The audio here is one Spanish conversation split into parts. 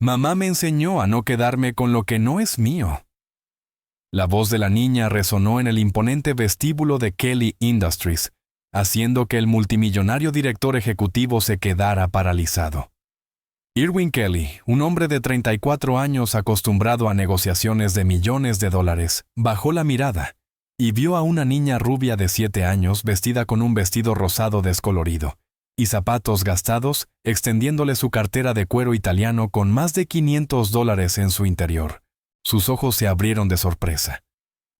Mamá me enseñó a no quedarme con lo que no es mío. La voz de la niña resonó en el imponente vestíbulo de Kelly Industries, haciendo que el multimillonario director ejecutivo se quedara paralizado. Irwin Kelly, un hombre de 34 años acostumbrado a negociaciones de millones de dólares, bajó la mirada y vio a una niña rubia de 7 años vestida con un vestido rosado descolorido y zapatos gastados, extendiéndole su cartera de cuero italiano con más de $500 en su interior. Sus ojos se abrieron de sorpresa.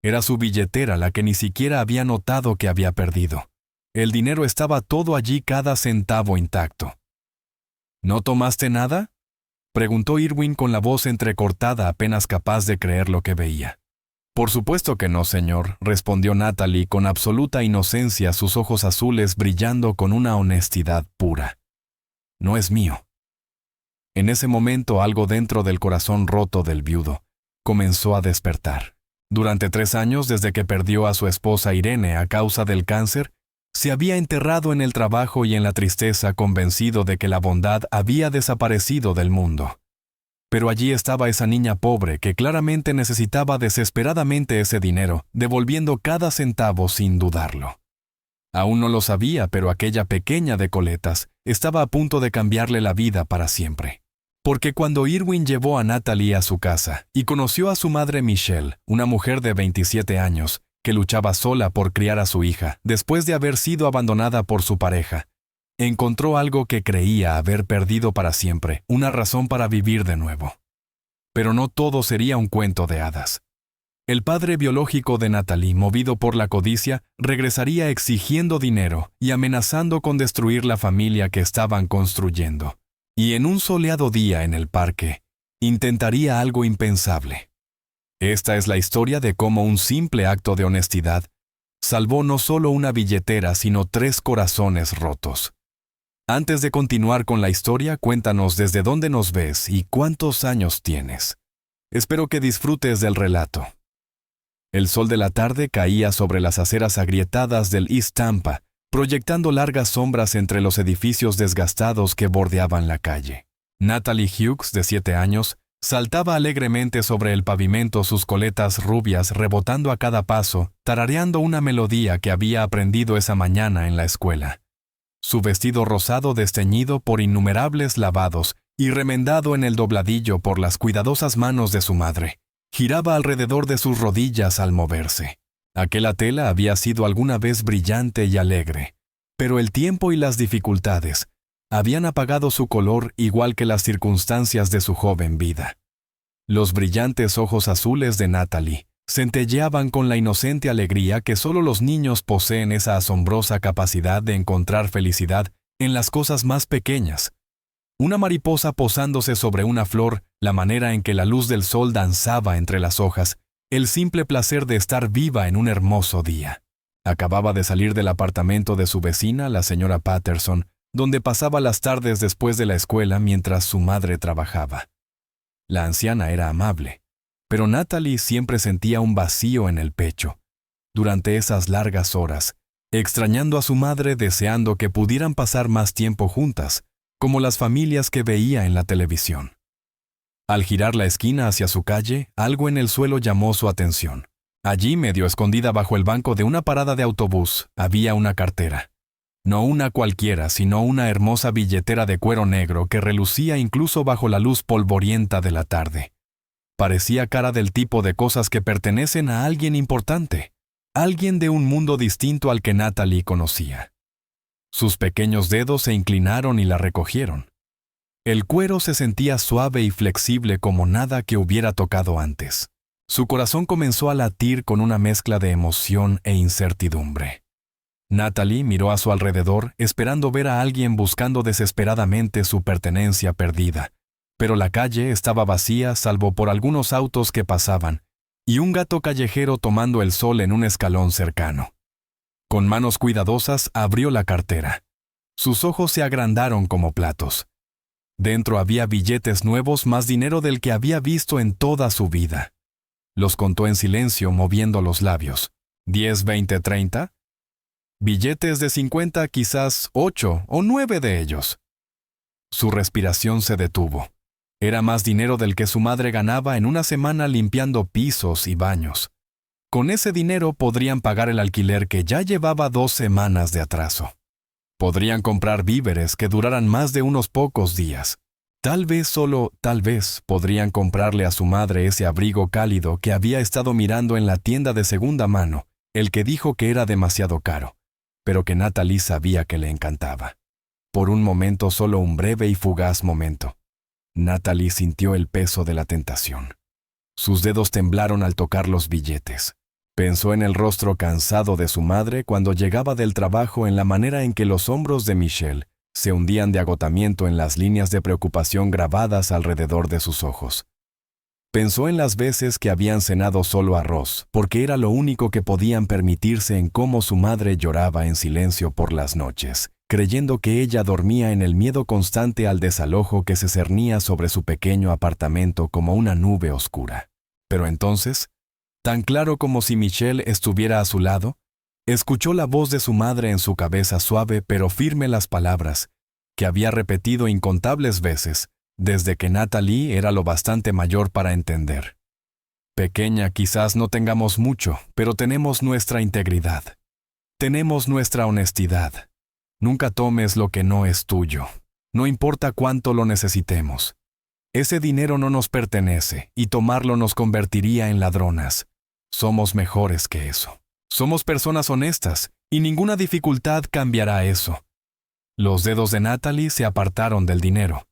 Era su billetera la que ni siquiera había notado que había perdido. El dinero estaba todo allí, cada centavo intacto. ¿No tomaste nada?, preguntó Irwin con la voz entrecortada, apenas capaz de creer lo que veía. Por supuesto que no, señor, respondió Natalie con absoluta inocencia, sus ojos azules brillando con una honestidad pura. No es mío. En ese momento algo dentro del corazón roto del viudo comenzó a despertar. Durante 3 años, desde que perdió a su esposa Irene a causa del cáncer, se había enterrado en el trabajo y en la tristeza, convencido de que la bondad había desaparecido del mundo. Pero allí estaba esa niña pobre que claramente necesitaba desesperadamente ese dinero, devolviendo cada centavo sin dudarlo. Aún no lo sabía, pero aquella pequeña de coletas estaba a punto de cambiarle la vida para siempre. Porque cuando Irwin llevó a Natalie a su casa y conoció a su madre Michelle, una mujer de 27 años, que luchaba sola por criar a su hija después de haber sido abandonada por su pareja, encontró algo que creía haber perdido para siempre, una razón para vivir de nuevo. Pero no todo sería un cuento de hadas. El padre biológico de Natalie, movido por la codicia, regresaría exigiendo dinero y amenazando con destruir la familia que estaban construyendo. Y en un soleado día en el parque, intentaría algo impensable. Esta es la historia de cómo un simple acto de honestidad salvó no solo una billetera, sino 3 corazones rotos. Antes de continuar con la historia, cuéntanos desde dónde nos ves y cuántos años tienes. Espero que disfrutes del relato. El sol de la tarde caía sobre las aceras agrietadas del East Tampa, proyectando largas sombras entre los edificios desgastados que bordeaban la calle. Natalie Hughes, de 7 años, saltaba alegremente sobre el pavimento, sus coletas rubias rebotando a cada paso, tarareando una melodía que había aprendido esa mañana en la escuela. Su vestido rosado desteñido por innumerables lavados y remendado en el dobladillo por las cuidadosas manos de su madre, giraba alrededor de sus rodillas al moverse. Aquella tela había sido alguna vez brillante y alegre, pero el tiempo y las dificultades habían apagado su color igual que las circunstancias de su joven vida. Los brillantes ojos azules de Natalie centelleaban con la inocente alegría que solo los niños poseen, esa asombrosa capacidad de encontrar felicidad en las cosas más pequeñas. Una mariposa posándose sobre una flor, la manera en que la luz del sol danzaba entre las hojas, el simple placer de estar viva en un hermoso día. Acababa de salir del apartamento de su vecina, la señora Patterson, donde pasaba las tardes después de la escuela mientras su madre trabajaba. La anciana era amable, pero Natalie siempre sentía un vacío en el pecho durante esas largas horas, extrañando a su madre, deseando que pudieran pasar más tiempo juntas, como las familias que veía en la televisión. Al girar la esquina hacia su calle, algo en el suelo llamó su atención. Allí, medio escondida bajo el banco de una parada de autobús, había una cartera. No una cualquiera, sino una hermosa billetera de cuero negro que relucía incluso bajo la luz polvorienta de la tarde. Parecía cara del tipo de cosas que pertenecen a alguien importante, alguien de un mundo distinto al que Natalie conocía. Sus pequeños dedos se inclinaron y la recogieron. El cuero se sentía suave y flexible como nada que hubiera tocado antes. Su corazón comenzó a latir con una mezcla de emoción e incertidumbre. Natalie miró a su alrededor, esperando ver a alguien buscando desesperadamente su pertenencia perdida, pero la calle estaba vacía salvo por algunos autos que pasaban y un gato callejero tomando el sol en un escalón cercano. Con manos cuidadosas abrió la cartera. Sus ojos se agrandaron como platos. Dentro había billetes nuevos, más dinero del que había visto en toda su vida. Los contó en silencio, moviendo los labios. 10, 20, 30. Billetes de 50, quizás 8 o 9 de ellos. Su respiración se detuvo. Era más dinero del que su madre ganaba en una semana limpiando pisos y baños. Con ese dinero podrían pagar el alquiler que ya llevaba 2 semanas de atraso. Podrían comprar víveres que duraran más de unos pocos días. Tal vez, solo tal vez, podrían comprarle a su madre ese abrigo cálido que había estado mirando en la tienda de segunda mano, el que dijo que era demasiado caro, pero que Natalie sabía que le encantaba. Por un momento, solo un breve y fugaz momento, Natalie sintió el peso de la tentación. Sus dedos temblaron al tocar los billetes. Pensó en el rostro cansado de su madre cuando llegaba del trabajo, en la manera en que los hombros de Michelle se hundían de agotamiento en las líneas de preocupación grabadas alrededor de sus ojos. Pensó en las veces que habían cenado solo arroz, porque era lo único que podían permitirse, en cómo su madre lloraba en silencio por las noches, creyendo que ella dormía en el miedo constante al desalojo que se cernía sobre su pequeño apartamento como una nube oscura. Pero entonces, tan claro como si Michelle estuviera a su lado, escuchó la voz de su madre en su cabeza, suave pero firme, las palabras que había repetido incontables veces desde que Natalie era lo bastante mayor para entender. Pequeña, quizás no tengamos mucho, pero tenemos nuestra integridad. Tenemos nuestra honestidad. Nunca tomes lo que no es tuyo, no importa cuánto lo necesitemos. Ese dinero no nos pertenece y tomarlo nos convertiría en ladronas. Somos mejores que eso. Somos personas honestas y ninguna dificultad cambiará eso. Los dedos de Natalie se apartaron del dinero.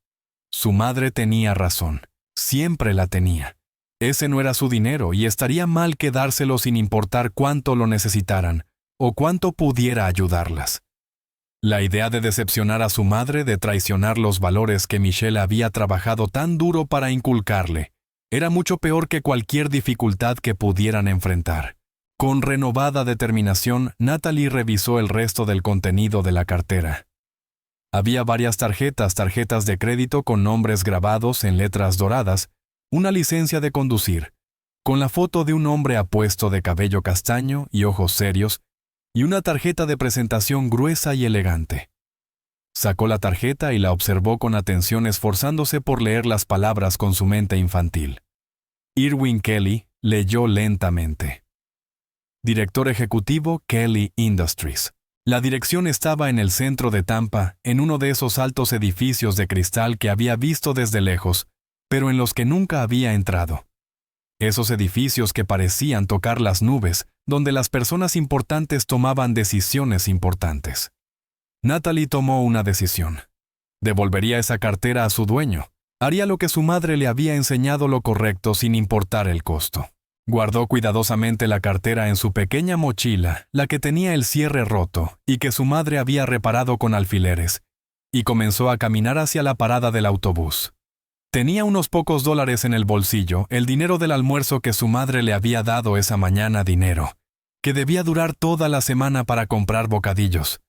Su madre tenía razón. Siempre la tenía. Ese no era su dinero y estaría mal quedárselo sin importar cuánto lo necesitaran o cuánto pudiera ayudarlas. La idea de decepcionar a su madre, de traicionar los valores que Michelle había trabajado tan duro para inculcarle, era mucho peor que cualquier dificultad que pudieran enfrentar. Con renovada determinación, Natalie revisó el resto del contenido de la cartera. Había varias tarjetas de crédito con nombres grabados en letras doradas, una licencia de conducir, con la foto de un hombre apuesto de cabello castaño y ojos serios, y una tarjeta de presentación gruesa y elegante. Sacó la tarjeta y la observó con atención, esforzándose por leer las palabras con su mente infantil. Irwin Kelly leyó lentamente. Director ejecutivo, Kelly Industries. La dirección estaba en el centro de Tampa, en uno de esos altos edificios de cristal que había visto desde lejos, pero en los que nunca había entrado. Esos edificios que parecían tocar las nubes, donde las personas importantes tomaban decisiones importantes. Natalie tomó una decisión. Devolvería esa cartera a su dueño. Haría lo que su madre le había enseñado, lo correcto sin importar el costo. Guardó cuidadosamente la cartera en su pequeña mochila, la que tenía el cierre roto y que su madre había reparado con alfileres, y comenzó a caminar hacia la parada del autobús. Tenía unos pocos dólares en el bolsillo, el dinero del almuerzo que su madre le había dado esa mañana, dinero que debía durar toda la semana para comprar bocadillos.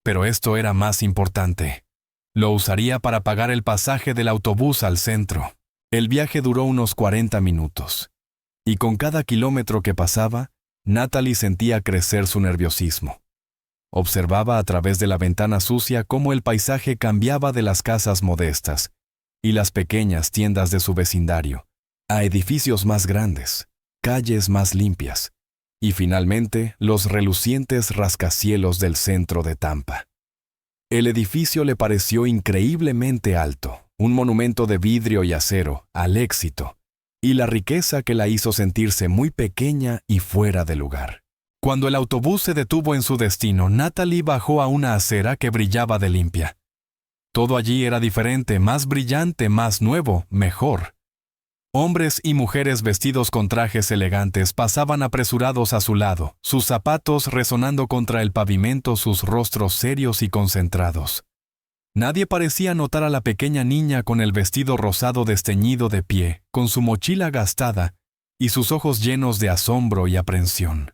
Pero esto era más importante. Lo usaría para pagar el pasaje del autobús al centro. El viaje duró unos 40 minutos. Y con cada kilómetro que pasaba, Natalie sentía crecer su nerviosismo. Observaba a través de la ventana sucia cómo el paisaje cambiaba de las casas modestas y las pequeñas tiendas de su vecindario a edificios más grandes, calles más limpias y finalmente los relucientes rascacielos del centro de Tampa. El edificio le pareció increíblemente alto, un monumento de vidrio y acero al éxito y la riqueza que la hizo sentirse muy pequeña y fuera de lugar. Cuando el autobús se detuvo en su destino, Natalie bajó a una acera que brillaba de limpia. Todo allí era diferente, más brillante, más nuevo, mejor. Hombres y mujeres vestidos con trajes elegantes pasaban apresurados a su lado, sus zapatos resonando contra el pavimento, sus rostros serios y concentrados. Nadie parecía notar a la pequeña niña con el vestido rosado desteñido de pie, con su mochila gastada y sus ojos llenos de asombro y aprensión.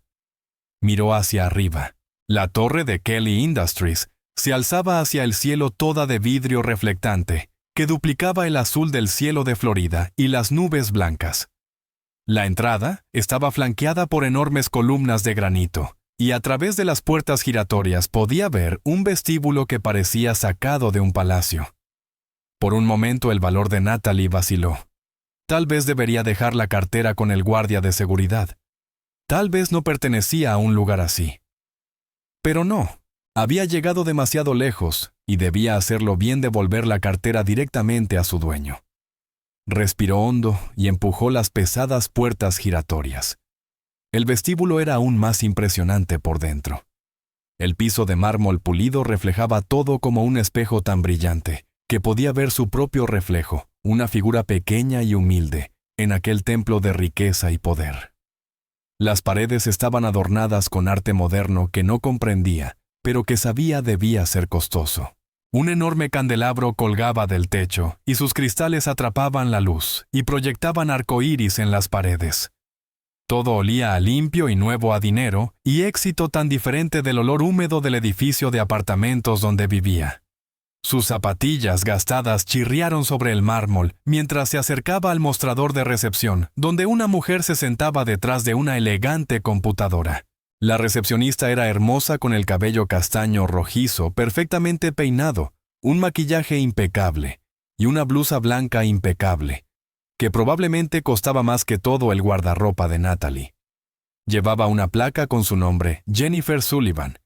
Miró hacia arriba. La torre de Kelly Industries se alzaba hacia el cielo, toda de vidrio reflectante, que duplicaba el azul del cielo de Florida y las nubes blancas. La entrada estaba flanqueada por enormes columnas de granito, y a través de las puertas giratorias podía ver un vestíbulo que parecía sacado de un palacio. Por un momento el valor de Natalie vaciló. Tal vez debería dejar la cartera con el guardia de seguridad. Tal vez no pertenecía a un lugar así. Pero no, había llegado demasiado lejos y debía hacerlo bien devolver la cartera directamente a su dueño. Respiró hondo y empujó las pesadas puertas giratorias. El vestíbulo era aún más impresionante por dentro. El piso de mármol pulido reflejaba todo como un espejo tan brillante que podía ver su propio reflejo, una figura pequeña y humilde, en aquel templo de riqueza y poder. Las paredes estaban adornadas con arte moderno que no comprendía, pero que sabía debía ser costoso. Un enorme candelabro colgaba del techo, y sus cristales atrapaban la luz y proyectaban arcoíris en las paredes. Todo olía a limpio y nuevo a dinero, y éxito tan diferente del olor húmedo del edificio de apartamentos donde vivía. Sus zapatillas gastadas chirriaron sobre el mármol mientras se acercaba al mostrador de recepción, donde una mujer se sentaba detrás de una elegante computadora. La recepcionista era hermosa con el cabello castaño rojizo, perfectamente peinado, un maquillaje impecable y una blusa blanca impecable, que probablemente costaba más que todo el guardarropa de Natalie. Llevaba una placa con su nombre, Jennifer Sullivan,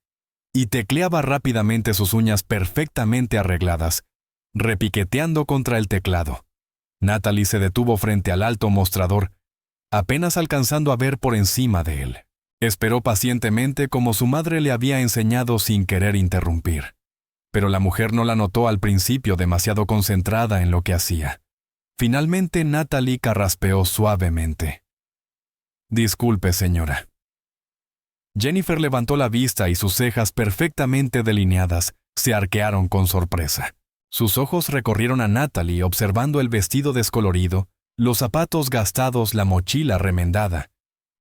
y tecleaba rápidamente sus uñas perfectamente arregladas, repiqueteando contra el teclado. Natalie se detuvo frente al alto mostrador, apenas alcanzando a ver por encima de él. Esperó pacientemente como su madre le había enseñado sin querer interrumpir. Pero la mujer no la notó al principio demasiado concentrada en lo que hacía. Finalmente Natalie carraspeó suavemente. «Disculpe, señora». Jennifer levantó la vista y sus cejas perfectamente delineadas se arquearon con sorpresa. Sus ojos recorrieron a Natalie observando el vestido descolorido, los zapatos gastados, la mochila remendada.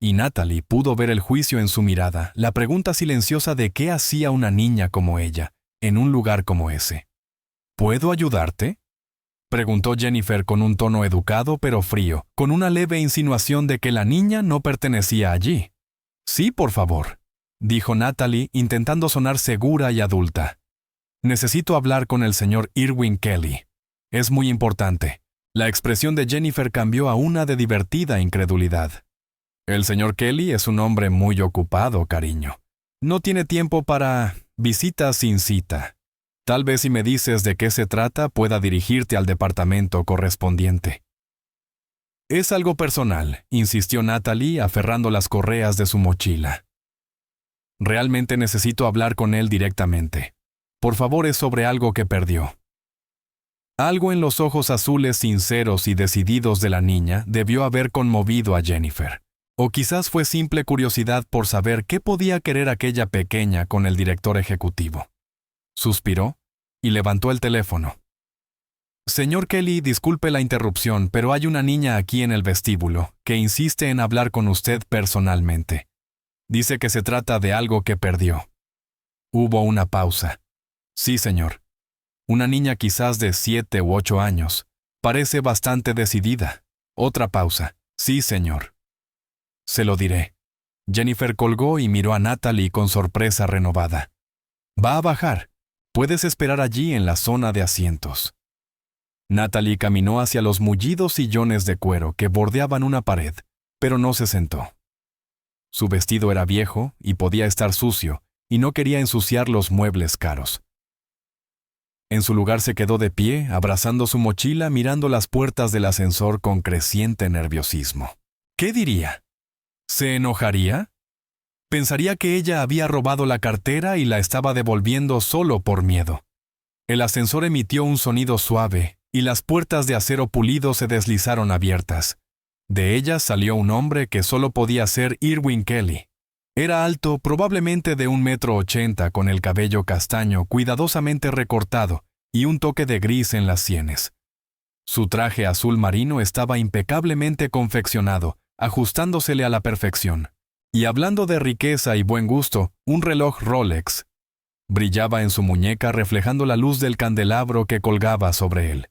Y Natalie pudo ver el juicio en su mirada, la pregunta silenciosa de qué hacía una niña como ella, en un lugar como ese. «¿Puedo ayudarte?», preguntó Jennifer con un tono educado pero frío, con una leve insinuación de que la niña no pertenecía allí. «Sí, por favor», dijo Natalie, intentando sonar segura y adulta. «Necesito hablar con el señor Irwin Kelly. Es muy importante». La expresión de Jennifer cambió a una de divertida incredulidad. «El señor Kelly es un hombre muy ocupado, cariño. No tiene tiempo para visitas sin cita. Tal vez si me dices de qué se trata, pueda dirigirte al departamento correspondiente». «Es algo personal», insistió Natalie, aferrando las correas de su mochila. «Realmente necesito hablar con él directamente. Por favor, es sobre algo que perdió». Algo en los ojos azules sinceros y decididos de la niña debió haber conmovido a Jennifer. O quizás fue simple curiosidad por saber qué podía querer aquella pequeña con el director ejecutivo. Suspiró y levantó el teléfono. «Señor Kelly, disculpe la interrupción, pero hay una niña aquí en el vestíbulo que insiste en hablar con usted personalmente. Dice que se trata de algo que perdió». Hubo una pausa. «Sí, señor. Una niña quizás de 7 u 8 años. Parece bastante decidida». Otra pausa. «Sí, señor». «Se lo diré». Jennifer colgó y miró a Natalie con sorpresa renovada. «Va a bajar. Puedes esperar allí en la zona de asientos». Natalie caminó hacia los mullidos sillones de cuero que bordeaban una pared, pero no se sentó. Su vestido era viejo y podía estar sucio, y no quería ensuciar los muebles caros. En su lugar se quedó de pie, abrazando su mochila, mirando las puertas del ascensor con creciente nerviosismo. ¿Qué diría? ¿Se enojaría? Pensaría que ella había robado la cartera y la estaba devolviendo solo por miedo. El ascensor emitió un sonido suave, y las puertas de acero pulido se deslizaron abiertas. De ellas salió un hombre que solo podía ser Irwin Kelly. Era alto, probablemente de 1,80 m, con el cabello castaño cuidadosamente recortado y un toque de gris en las sienes. Su traje azul marino estaba impecablemente confeccionado, ajustándosele a la perfección. Y hablando de riqueza y buen gusto, un reloj Rolex brillaba en su muñeca reflejando la luz del candelabro que colgaba sobre él.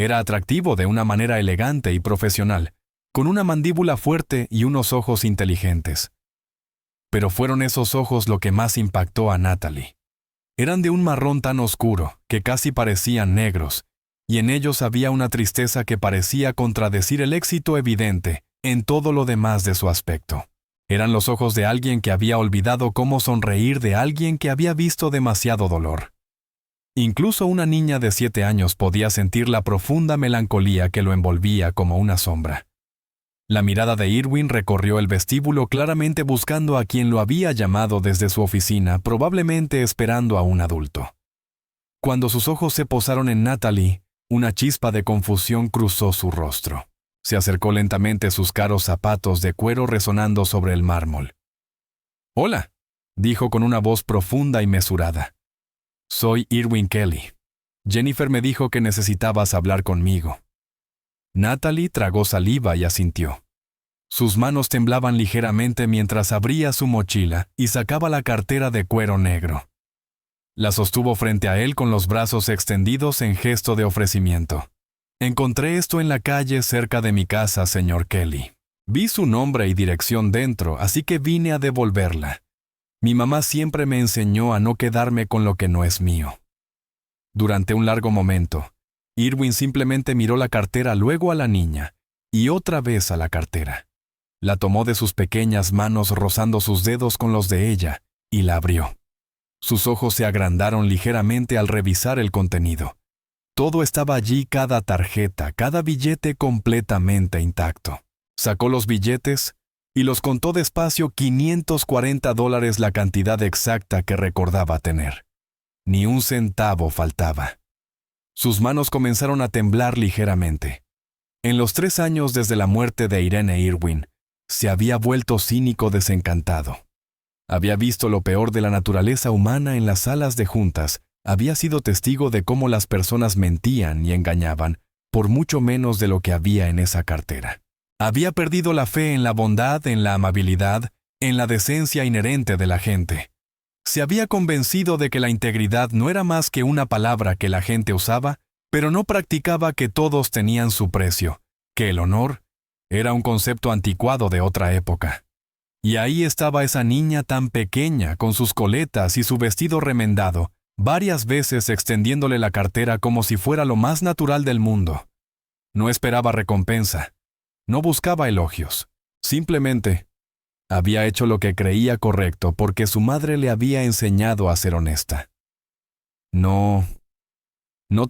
Era atractivo de una manera elegante y profesional, con una mandíbula fuerte y unos ojos inteligentes. Pero fueron esos ojos lo que más impactó a Natalie. Eran de un marrón tan oscuro que casi parecían negros, y en ellos había una tristeza que parecía contradecir el éxito evidente en todo lo demás de su aspecto. Eran los ojos de alguien que había olvidado cómo sonreír, de alguien que había visto demasiado dolor. Incluso una niña de 7 años podía sentir la profunda melancolía que lo envolvía como una sombra. La mirada de Irwin recorrió el vestíbulo claramente buscando a quien lo había llamado desde su oficina, probablemente esperando a un adulto. Cuando sus ojos se posaron en Natalie, una chispa de confusión cruzó su rostro. Se acercó lentamente, sus caros zapatos de cuero resonando sobre el mármol. «Hola», dijo con una voz profunda y mesurada. «Soy Irwin Kelly. Jennifer me dijo que necesitabas hablar conmigo». Natalie tragó saliva y asintió. Sus manos temblaban ligeramente mientras abría su mochila y sacaba la cartera de cuero negro. La sostuvo frente a él con los brazos extendidos en gesto de ofrecimiento. «Encontré esto en la calle cerca de mi casa, señor Kelly. Vi su nombre y dirección dentro, así que vine a devolverla. Mi mamá siempre me enseñó a no quedarme con lo que no es mío». Durante un largo momento, Irwin simplemente miró la cartera, luego a la niña, y otra vez a la cartera. La tomó de sus pequeñas manos rozando sus dedos con los de ella, y la abrió. Sus ojos se agrandaron ligeramente al revisar el contenido. Todo estaba allí, cada tarjeta, cada billete completamente intacto. Sacó los billetes y los contó despacio. $540, la cantidad exacta que recordaba tener. Ni un centavo faltaba. Sus manos comenzaron a temblar ligeramente. En los 3 años desde la muerte de Irene Irwin, se había vuelto cínico, desencantado. Había visto lo peor de la naturaleza humana en las salas de juntas, había sido testigo de cómo las personas mentían y engañaban, por mucho menos de lo que había en esa cartera. Había perdido la fe en la bondad, en la amabilidad, en la decencia inherente de la gente. Se había convencido de que la integridad no era más que una palabra que la gente usaba, pero no practicaba, que todos tenían su precio, que el honor era un concepto anticuado de otra época. Y ahí estaba esa niña tan pequeña, con sus coletas y su vestido remendado, varias veces extendiéndole la cartera como si fuera lo más natural del mundo. No esperaba recompensa, no buscaba elogios, simplemente había hecho lo que creía correcto porque su madre le había enseñado a ser honesta. «¿No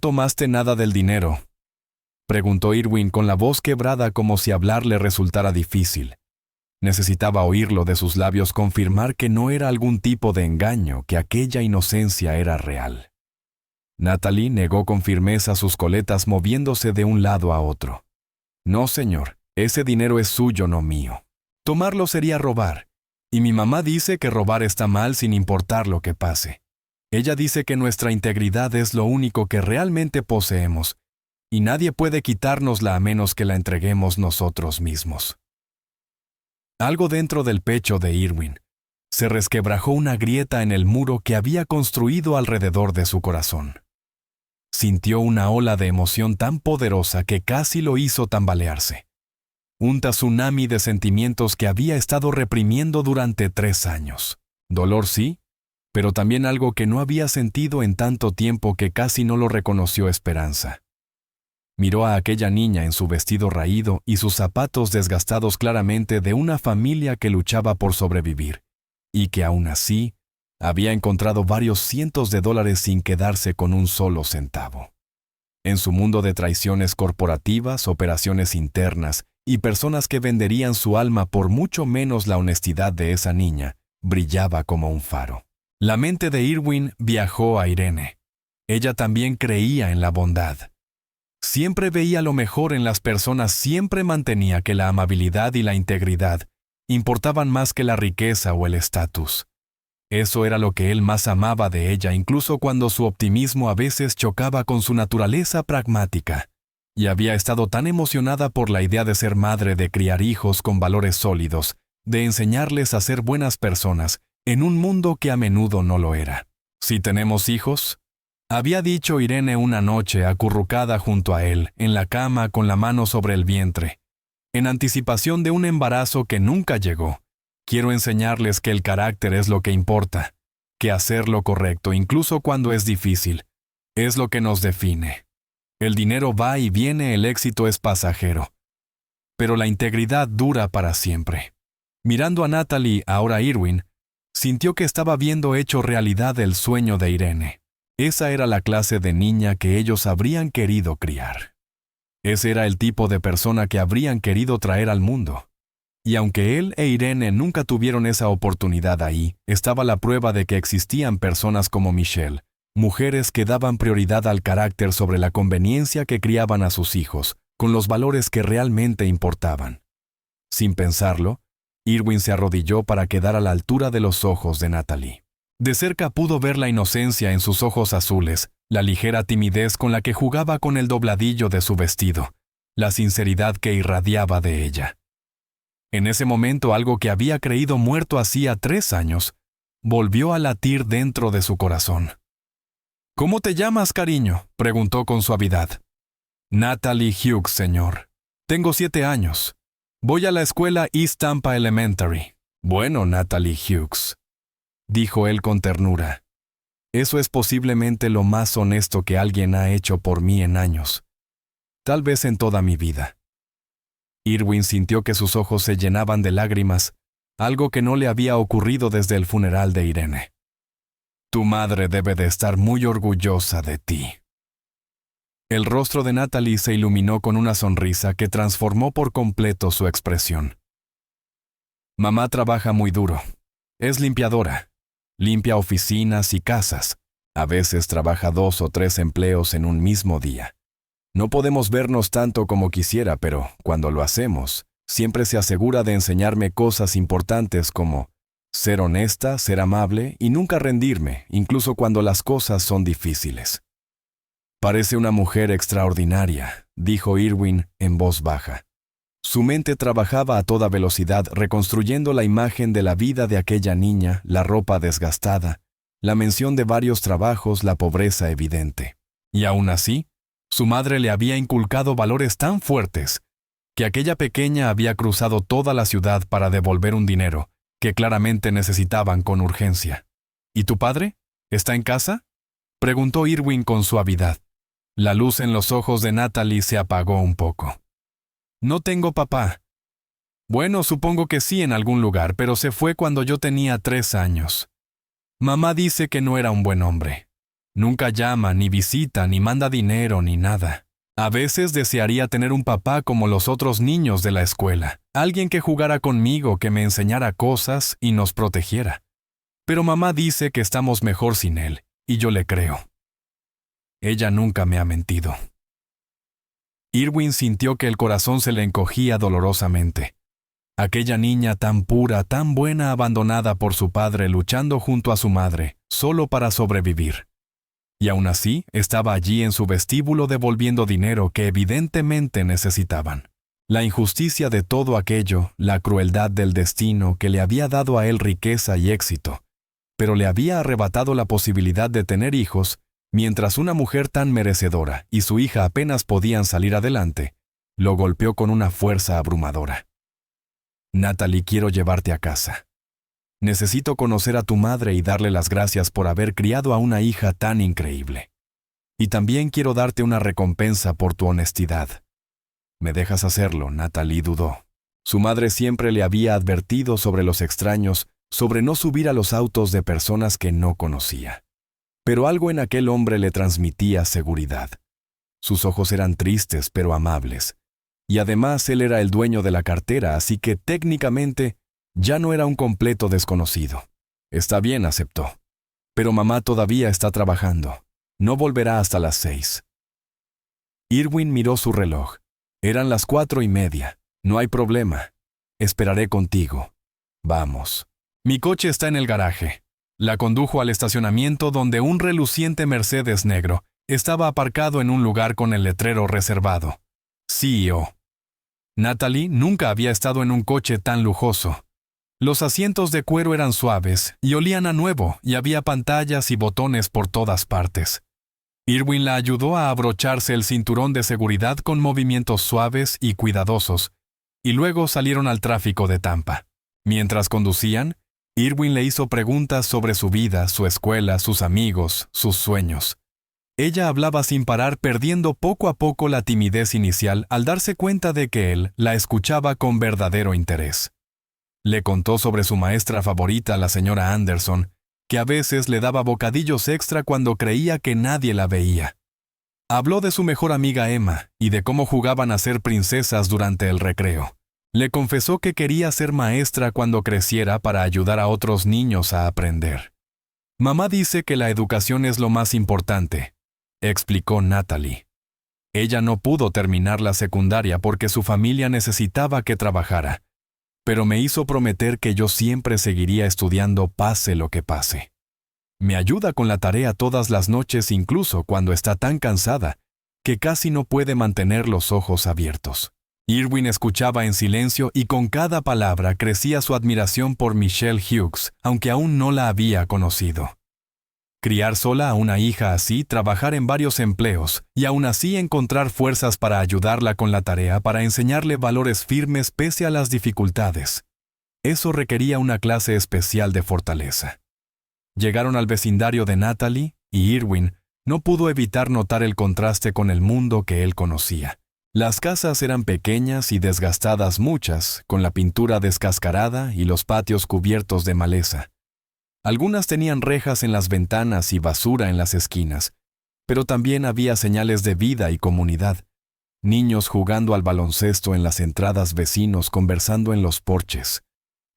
tomaste nada del dinero?», preguntó Irwin con la voz quebrada, como si hablar le resultara difícil. Necesitaba oírlo de sus labios confirmar que no era algún tipo de engaño, que aquella inocencia era real. Natalie negó con firmeza, sus coletas moviéndose de un lado a otro. «No, señor, ese dinero es suyo, no mío. Tomarlo sería robar, y mi mamá dice que robar está mal sin importar lo que pase. Ella dice que nuestra integridad es lo único que realmente poseemos, y nadie puede quitárnosla a menos que la entreguemos nosotros mismos». Algo dentro del pecho de Irwin se resquebrajó, una grieta en el muro que había construido alrededor de su corazón. Sintió una ola de emoción tan poderosa que casi lo hizo tambalearse. Un tsunami de sentimientos que había estado reprimiendo durante 3 años. Dolor sí, pero también algo que no había sentido en tanto tiempo que casi no lo reconoció: esperanza. Miró a aquella niña en su vestido raído y sus zapatos desgastados, claramente de una familia que luchaba por sobrevivir, y que aún así había encontrado varios cientos de dólares sin quedarse con un solo centavo. En su mundo de traiciones corporativas, operaciones internas y personas que venderían su alma por mucho menos, la honestidad de esa niña brillaba como un faro. La mente de Irwin viajó a Irene. Ella también creía en la bondad. Siempre veía lo mejor en las personas, siempre mantenía que la amabilidad y la integridad importaban más que la riqueza o el estatus. Eso era lo que él más amaba de ella, incluso cuando su optimismo a veces chocaba con su naturaleza pragmática. Y había estado tan emocionada por la idea de ser madre, de criar hijos con valores sólidos, de enseñarles a ser buenas personas, en un mundo que a menudo no lo era. «Si tenemos hijos», había dicho Irene una noche acurrucada junto a él, en la cama con la mano sobre el vientre, en anticipación de un embarazo que nunca llegó, «quiero enseñarles que el carácter es lo que importa, que hacer lo correcto, incluso cuando es difícil, es lo que nos define». El dinero va y viene, el éxito es pasajero. Pero la integridad dura para siempre. Mirando a Natalie, ahora Irwin, sintió que estaba viendo hecho realidad el sueño de Irene. Esa era la clase de niña que ellos habrían querido criar. Ese era el tipo de persona que habrían querido traer al mundo. Y aunque él e Irene nunca tuvieron esa oportunidad ahí, estaba la prueba de que existían personas como Michelle, mujeres que daban prioridad al carácter sobre la conveniencia que criaban a sus hijos, con los valores que realmente importaban. Sin pensarlo, Irwin se arrodilló para quedar a la altura de los ojos de Natalie. De cerca pudo ver la inocencia en sus ojos azules, la ligera timidez con la que jugaba con el dobladillo de su vestido, la sinceridad que irradiaba de ella. En ese momento algo que había creído muerto hacía 3 años, volvió a latir dentro de su corazón. «¿Cómo te llamas, cariño?», preguntó con suavidad. «Natalie Hughes, señor. Tengo 7 años. Voy a la escuela East Tampa Elementary». «Bueno, Natalie Hughes», dijo él con ternura. «Eso es posiblemente lo más honesto que alguien ha hecho por mí en años. Tal vez en toda mi vida». Irwin sintió que sus ojos se llenaban de lágrimas, algo que no le había ocurrido desde el funeral de Irene. «Tu madre debe de estar muy orgullosa de ti». El rostro de Natalie se iluminó con una sonrisa que transformó por completo su expresión. «Mamá trabaja muy duro. Es limpiadora. Limpia oficinas y casas. A veces trabaja 2 o 3 empleos en un mismo día. No podemos vernos tanto como quisiera, pero cuando lo hacemos, siempre se asegura de enseñarme cosas importantes como ser honesta, ser amable y nunca rendirme, incluso cuando las cosas son difíciles». «Parece una mujer extraordinaria», dijo Irwin en voz baja. Su mente trabajaba a toda velocidad reconstruyendo la imagen de la vida de aquella niña, la ropa desgastada, la mención de varios trabajos, la pobreza evidente. Y aún así, su madre le había inculcado valores tan fuertes que aquella pequeña había cruzado toda la ciudad para devolver un dinero que claramente necesitaban con urgencia. «¿Y tu padre? ¿Está en casa?», preguntó Irwin con suavidad. La luz en los ojos de Natalie se apagó un poco. «No tengo papá». «Bueno, supongo que sí en algún lugar, pero se fue cuando yo tenía 3 años. Mamá dice que no era un buen hombre. Nunca llama, ni visita, ni manda dinero, ni nada. A veces desearía tener un papá como los otros niños de la escuela, alguien que jugara conmigo, que me enseñara cosas y nos protegiera. Pero mamá dice que estamos mejor sin él, y yo le creo. Ella nunca me ha mentido». Irwin sintió que el corazón se le encogía dolorosamente. Aquella niña tan pura, tan buena, abandonada por su padre, luchando junto a su madre, solo para sobrevivir. Y aún así, estaba allí en su vestíbulo devolviendo dinero que evidentemente necesitaban. La injusticia de todo aquello, la crueldad del destino que le había dado a él riqueza y éxito, pero le había arrebatado la posibilidad de tener hijos, mientras una mujer tan merecedora y su hija apenas podían salir adelante, lo golpeó con una fuerza abrumadora. «Natalie, quiero llevarte a casa. Necesito conocer a tu madre y darle las gracias por haber criado a una hija tan increíble. Y también quiero darte una recompensa por tu honestidad». «¿Me dejas hacerlo?», Natalie dudó. Su madre siempre le había advertido sobre los extraños, sobre no subir a los autos de personas que no conocía. Pero algo en aquel hombre le transmitía seguridad. Sus ojos eran tristes pero amables. Y además él era el dueño de la cartera, así que técnicamente ya no era un completo desconocido. «Está bien», aceptó. «Pero mamá todavía está trabajando. No volverá hasta las 6». Irwin miró su reloj. Eran las 4:30. «No hay problema. Esperaré contigo. Vamos». «Mi coche está en el garaje». La condujo al estacionamiento donde un reluciente Mercedes negro estaba aparcado en un lugar con el letrero reservado. CEO. Natalie nunca había estado en un coche tan lujoso. Los asientos de cuero eran suaves y olían a nuevo, y había pantallas y botones por todas partes. Irwin la ayudó a abrocharse el cinturón de seguridad con movimientos suaves y cuidadosos, y luego salieron al tráfico de Tampa. Mientras conducían, Irwin le hizo preguntas sobre su vida, su escuela, sus amigos, sus sueños. Ella hablaba sin parar, perdiendo poco a poco la timidez inicial al darse cuenta de que él la escuchaba con verdadero interés. Le contó sobre su maestra favorita, la señora Anderson, que a veces le daba bocadillos extra cuando creía que nadie la veía. Habló de su mejor amiga Emma y de cómo jugaban a ser princesas durante el recreo. Le confesó que quería ser maestra cuando creciera para ayudar a otros niños a aprender. Mamá dice que la educación es lo más importante, explicó Natalie. Ella no pudo terminar la secundaria porque su familia necesitaba que trabajara, pero me hizo prometer que yo siempre seguiría estudiando pase lo que pase. Me ayuda con la tarea todas las noches, incluso cuando está tan cansada que casi no puede mantener los ojos abiertos. Irwin escuchaba en silencio y con cada palabra crecía su admiración por Michelle Hughes, aunque aún no la había conocido. Criar sola a una hija así, trabajar en varios empleos y aún así encontrar fuerzas para ayudarla con la tarea, para enseñarle valores firmes pese a las dificultades. Eso requería una clase especial de fortaleza. Llegaron al vecindario de Natalie y Irwin no pudo evitar notar el contraste con el mundo que él conocía. Las casas eran pequeñas y desgastadas, muchas, con la pintura descascarada y los patios cubiertos de maleza. Algunas tenían rejas en las ventanas y basura en las esquinas, pero también había señales de vida y comunidad. Niños jugando al baloncesto en las entradas, vecinos conversando en los porches.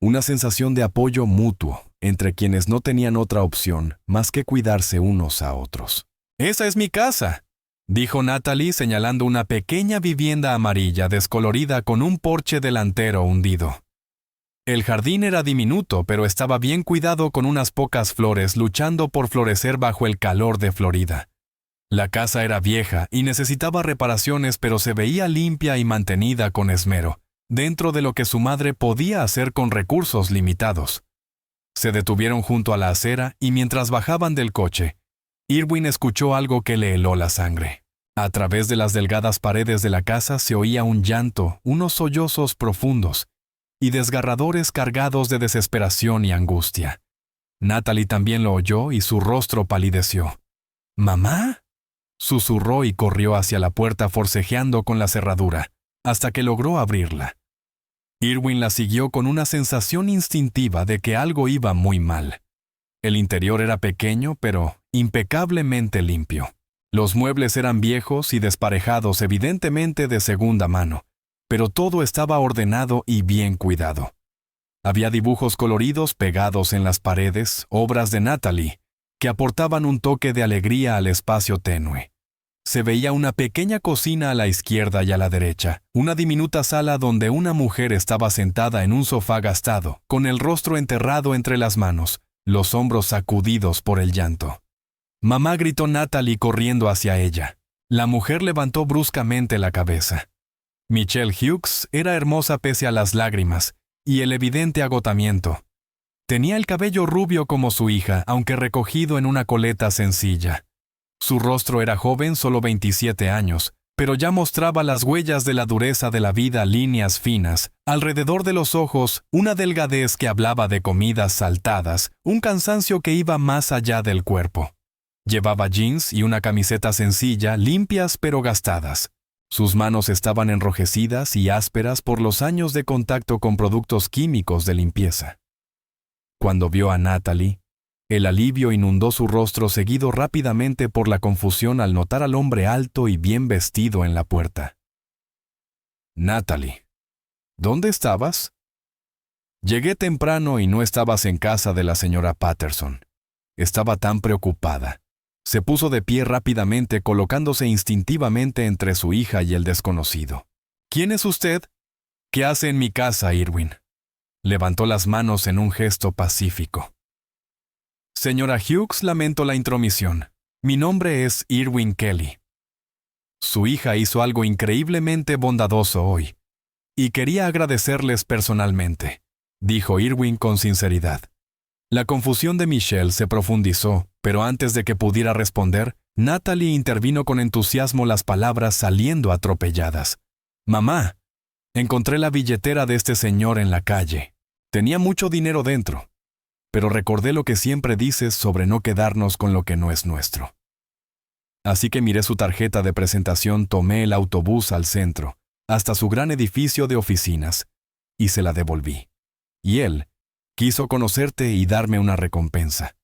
Una sensación de apoyo mutuo entre quienes no tenían otra opción más que cuidarse unos a otros. «Esa es mi casa», dijo Natalie señalando una pequeña vivienda amarilla descolorida con un porche delantero hundido. El jardín era diminuto, pero estaba bien cuidado, con unas pocas flores luchando por florecer bajo el calor de Florida. La casa era vieja y necesitaba reparaciones, pero se veía limpia y mantenida con esmero, dentro de lo que su madre podía hacer con recursos limitados. Se detuvieron junto a la acera y mientras bajaban del coche, Irwin escuchó algo que le heló la sangre. A través de las delgadas paredes de la casa se oía un llanto, unos sollozos profundos y desgarradores cargados de desesperación y angustia. Natalie también lo oyó y su rostro palideció. «¿Mamá?», susurró y corrió hacia la puerta forcejeando con la cerradura, hasta que logró abrirla. Irwin la siguió con una sensación instintiva de que algo iba muy mal. El interior era pequeño, pero impecablemente limpio. Los muebles eran viejos y desparejados, evidentemente de segunda mano, pero todo estaba ordenado y bien cuidado. Había dibujos coloridos pegados en las paredes, obras de Natalie, que aportaban un toque de alegría al espacio tenue. Se veía una pequeña cocina a la izquierda y a la derecha, una diminuta sala donde una mujer estaba sentada en un sofá gastado, con el rostro enterrado entre las manos, los hombros sacudidos por el llanto. «Mamá», gritó Natalie corriendo hacia ella. La mujer levantó bruscamente la cabeza. Michelle Hughes era hermosa pese a las lágrimas y el evidente agotamiento. Tenía el cabello rubio como su hija, aunque recogido en una coleta sencilla. Su rostro era joven, solo 27 años, pero ya mostraba las huellas de la dureza de la vida, líneas finas, alrededor de los ojos, una delgadez que hablaba de comidas saltadas, un cansancio que iba más allá del cuerpo. Llevaba jeans y una camiseta sencilla, limpias pero gastadas. Sus manos estaban enrojecidas y ásperas por los años de contacto con productos químicos de limpieza. Cuando vio a Natalie, el alivio inundó su rostro, seguido rápidamente por la confusión al notar al hombre alto y bien vestido en la puerta. «Natalie, ¿dónde estabas?» «Llegué temprano y no estabas en casa de la señora Patterson. Estaba tan preocupada». Se puso de pie rápidamente, colocándose instintivamente entre su hija y el desconocido. «¿Quién es usted?» «¿Qué hace en mi casa, Irwin?» Levantó las manos en un gesto pacífico. «Señora Hughes, lamento la intromisión. Mi nombre es Irwin Kelly. Su hija hizo algo increíblemente bondadoso hoy, y quería agradecerles personalmente», dijo Irwin con sinceridad. La confusión de Michelle se profundizó, pero antes de que pudiera responder, Natalie intervino con entusiasmo, las palabras saliendo atropelladas. «Mamá, encontré la billetera de este señor en la calle. Tenía mucho dinero dentro, pero recordé lo que siempre dices sobre no quedarnos con lo que no es nuestro». Así que miré su tarjeta de presentación, tomé el autobús al centro, hasta su gran edificio de oficinas, y se la devolví. Y él quiso conocerte y darme una recompensa.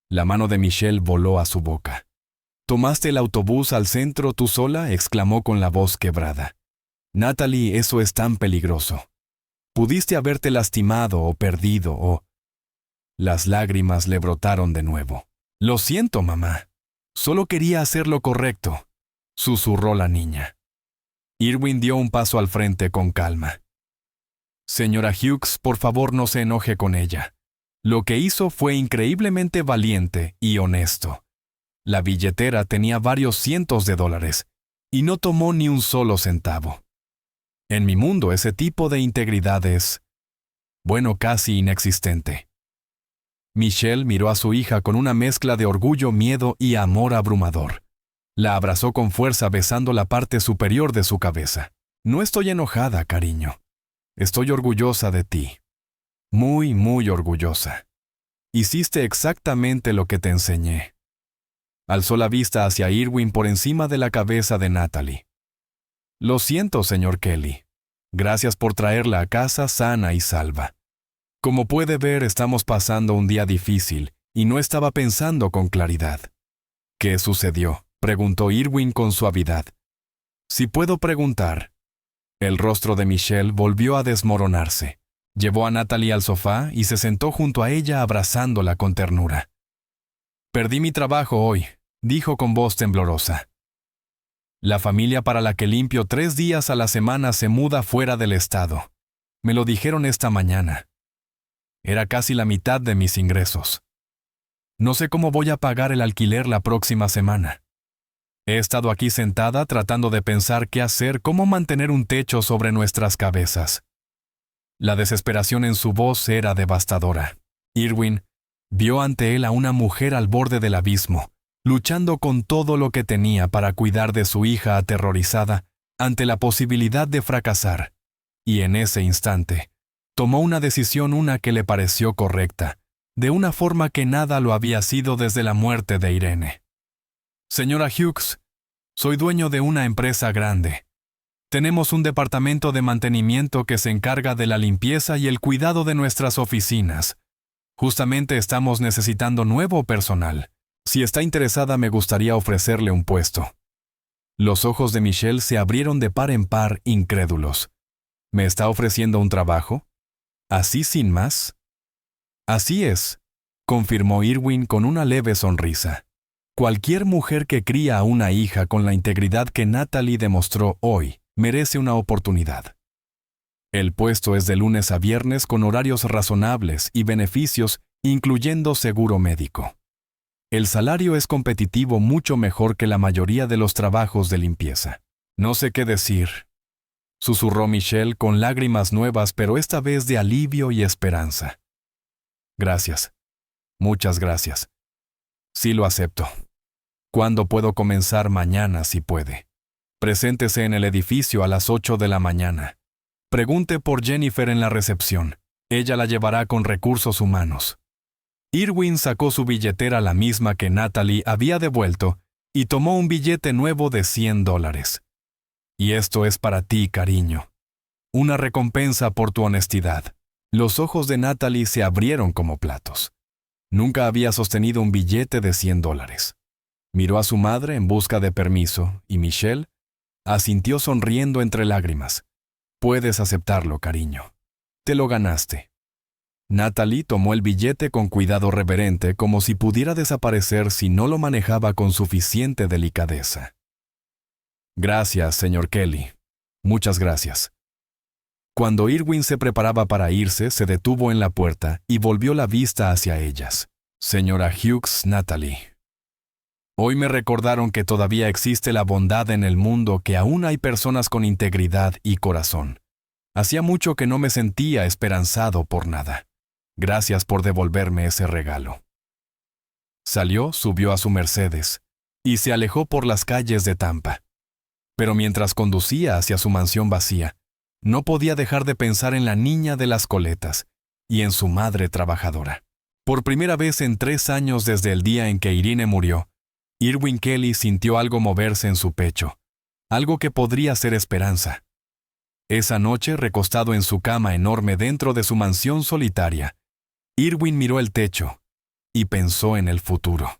La mano de Michelle voló a su boca. ¿Tomaste el autobús al centro tú sola?, exclamó con la voz quebrada. Natalie, eso es tan peligroso. Pudiste haberte lastimado o perdido o... Las lágrimas le brotaron de nuevo. Lo siento, mamá. Solo quería hacer lo correcto, susurró la niña. Irwin dio un paso al frente con calma. Señora Hughes, por favor no se enoje con ella. Lo que hizo fue increíblemente valiente y honesto. La billetera tenía varios cientos de dólares y no tomó ni un solo centavo. En mi mundo ese tipo de integridad es, bueno, casi inexistente. Michelle miró a su hija con una mezcla de orgullo, miedo y amor abrumador. La abrazó con fuerza besando la parte superior de su cabeza. No estoy enojada, cariño. Estoy orgullosa de ti. Muy, muy orgullosa. Hiciste exactamente lo que te enseñé. Alzó la vista hacia Irwin por encima de la cabeza de Natalie. Lo siento, señor Kelly. Gracias por traerla a casa sana y salva. Como puede ver, estamos pasando un día difícil y no estaba pensando con claridad. ¿Qué sucedió?, preguntó Irwin con suavidad. Si puedo preguntar. El rostro de Michelle volvió a desmoronarse. Llevó a Natalie al sofá y se sentó junto a ella abrazándola con ternura. Perdí mi trabajo hoy, dijo con voz temblorosa. La familia para la que limpio 3 días a la semana se muda fuera del estado. Me lo dijeron esta mañana. Era casi la mitad de mis ingresos. No sé cómo voy a pagar el alquiler la próxima semana. He estado aquí sentada tratando de pensar qué hacer, cómo mantener un techo sobre nuestras cabezas. La desesperación en su voz era devastadora. Irwin vio ante él a una mujer al borde del abismo, luchando con todo lo que tenía para cuidar de su hija aterrorizada ante la posibilidad de fracasar. Y en ese instante, tomó una decisión, una que le pareció correcta, de una forma que nada lo había sido desde la muerte de Irene. Señora Hughes, soy dueño de una empresa grande. Tenemos un departamento de mantenimiento que se encarga de la limpieza y el cuidado de nuestras oficinas. Justamente estamos necesitando nuevo personal. Si está interesada, me gustaría ofrecerle un puesto. Los ojos de Michelle se abrieron de par en par, incrédulos. ¿Me está ofreciendo un trabajo? ¿Así sin más? Así es, confirmó Irwin con una leve sonrisa. Cualquier mujer que cría a una hija con la integridad que Natalie demostró hoy merece una oportunidad. El puesto es de lunes a viernes con horarios razonables y beneficios, incluyendo seguro médico. El salario es competitivo, mucho mejor que la mayoría de los trabajos de limpieza. No sé qué decir, susurró Michelle con lágrimas nuevas, pero esta vez de alivio y esperanza. Gracias. Muchas gracias. Sí lo acepto. ¿Cuándo puedo comenzar? Mañana, si puede. Preséntese en el edificio a las 8 de la mañana. Pregunte por Jennifer en la recepción. Ella la llevará con recursos humanos. Irwin sacó su billetera, la misma que Natalie había devuelto, y tomó un billete nuevo de $100. Y esto es para ti, cariño. Una recompensa por tu honestidad. Los ojos de Natalie se abrieron como platos. Nunca había sostenido un billete de $100. Miró a su madre en busca de permiso, y Michelle asintió sonriendo entre lágrimas. Puedes aceptarlo, cariño. Te lo ganaste. Natalie tomó el billete con cuidado reverente, como si pudiera desaparecer si no lo manejaba con suficiente delicadeza. Gracias, señor Kelly. Muchas gracias. Cuando Irwin se preparaba para irse, se detuvo en la puerta y volvió la vista hacia ellas. Señora Hughes, Natalie. Hoy me recordaron que todavía existe la bondad en el mundo, que aún hay personas con integridad y corazón. Hacía mucho que no me sentía esperanzado por nada. Gracias por devolverme ese regalo. Salió, subió a su Mercedes y se alejó por las calles de Tampa. Pero mientras conducía hacia su mansión vacía, no podía dejar de pensar en la niña de las coletas y en su madre trabajadora. Por primera vez en 3 años desde el día en que Irene murió, Irwin Kelly sintió algo moverse en su pecho, algo que podría ser esperanza. Esa noche, recostado en su cama enorme dentro de su mansión solitaria, Irwin miró el techo y pensó en el futuro.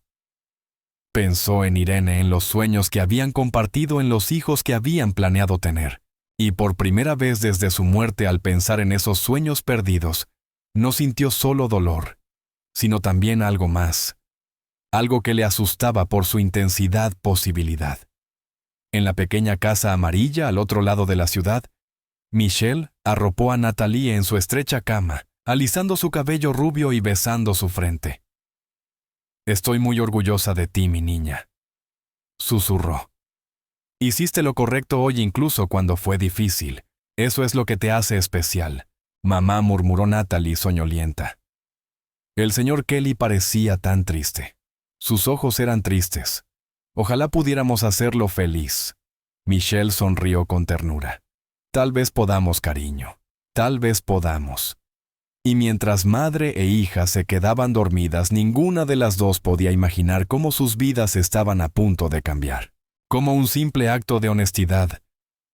Pensó en Irene, en los sueños que habían compartido, en los hijos que habían planeado tener. Y por primera vez desde su muerte, al pensar en esos sueños perdidos, no sintió solo dolor, sino también algo más. Algo que le asustaba por su intensidad posibilidad. En la pequeña casa amarilla al otro lado de la ciudad, Michelle arropó a Natalie en su estrecha cama, alisando su cabello rubio y besando su frente. «Estoy muy orgullosa de ti, mi niña», susurró. «Hiciste lo correcto hoy incluso cuando fue difícil. Eso es lo que te hace especial», mamá, murmuró Natalie soñolienta. El señor Kelly parecía tan triste. Sus ojos eran tristes. «Ojalá pudiéramos hacerlo feliz». Michelle sonrió con ternura. «Tal vez podamos, cariño. Tal vez podamos». Y mientras madre e hija se quedaban dormidas, ninguna de las dos podía imaginar cómo sus vidas estaban a punto de cambiar. Cómo un simple acto de honestidad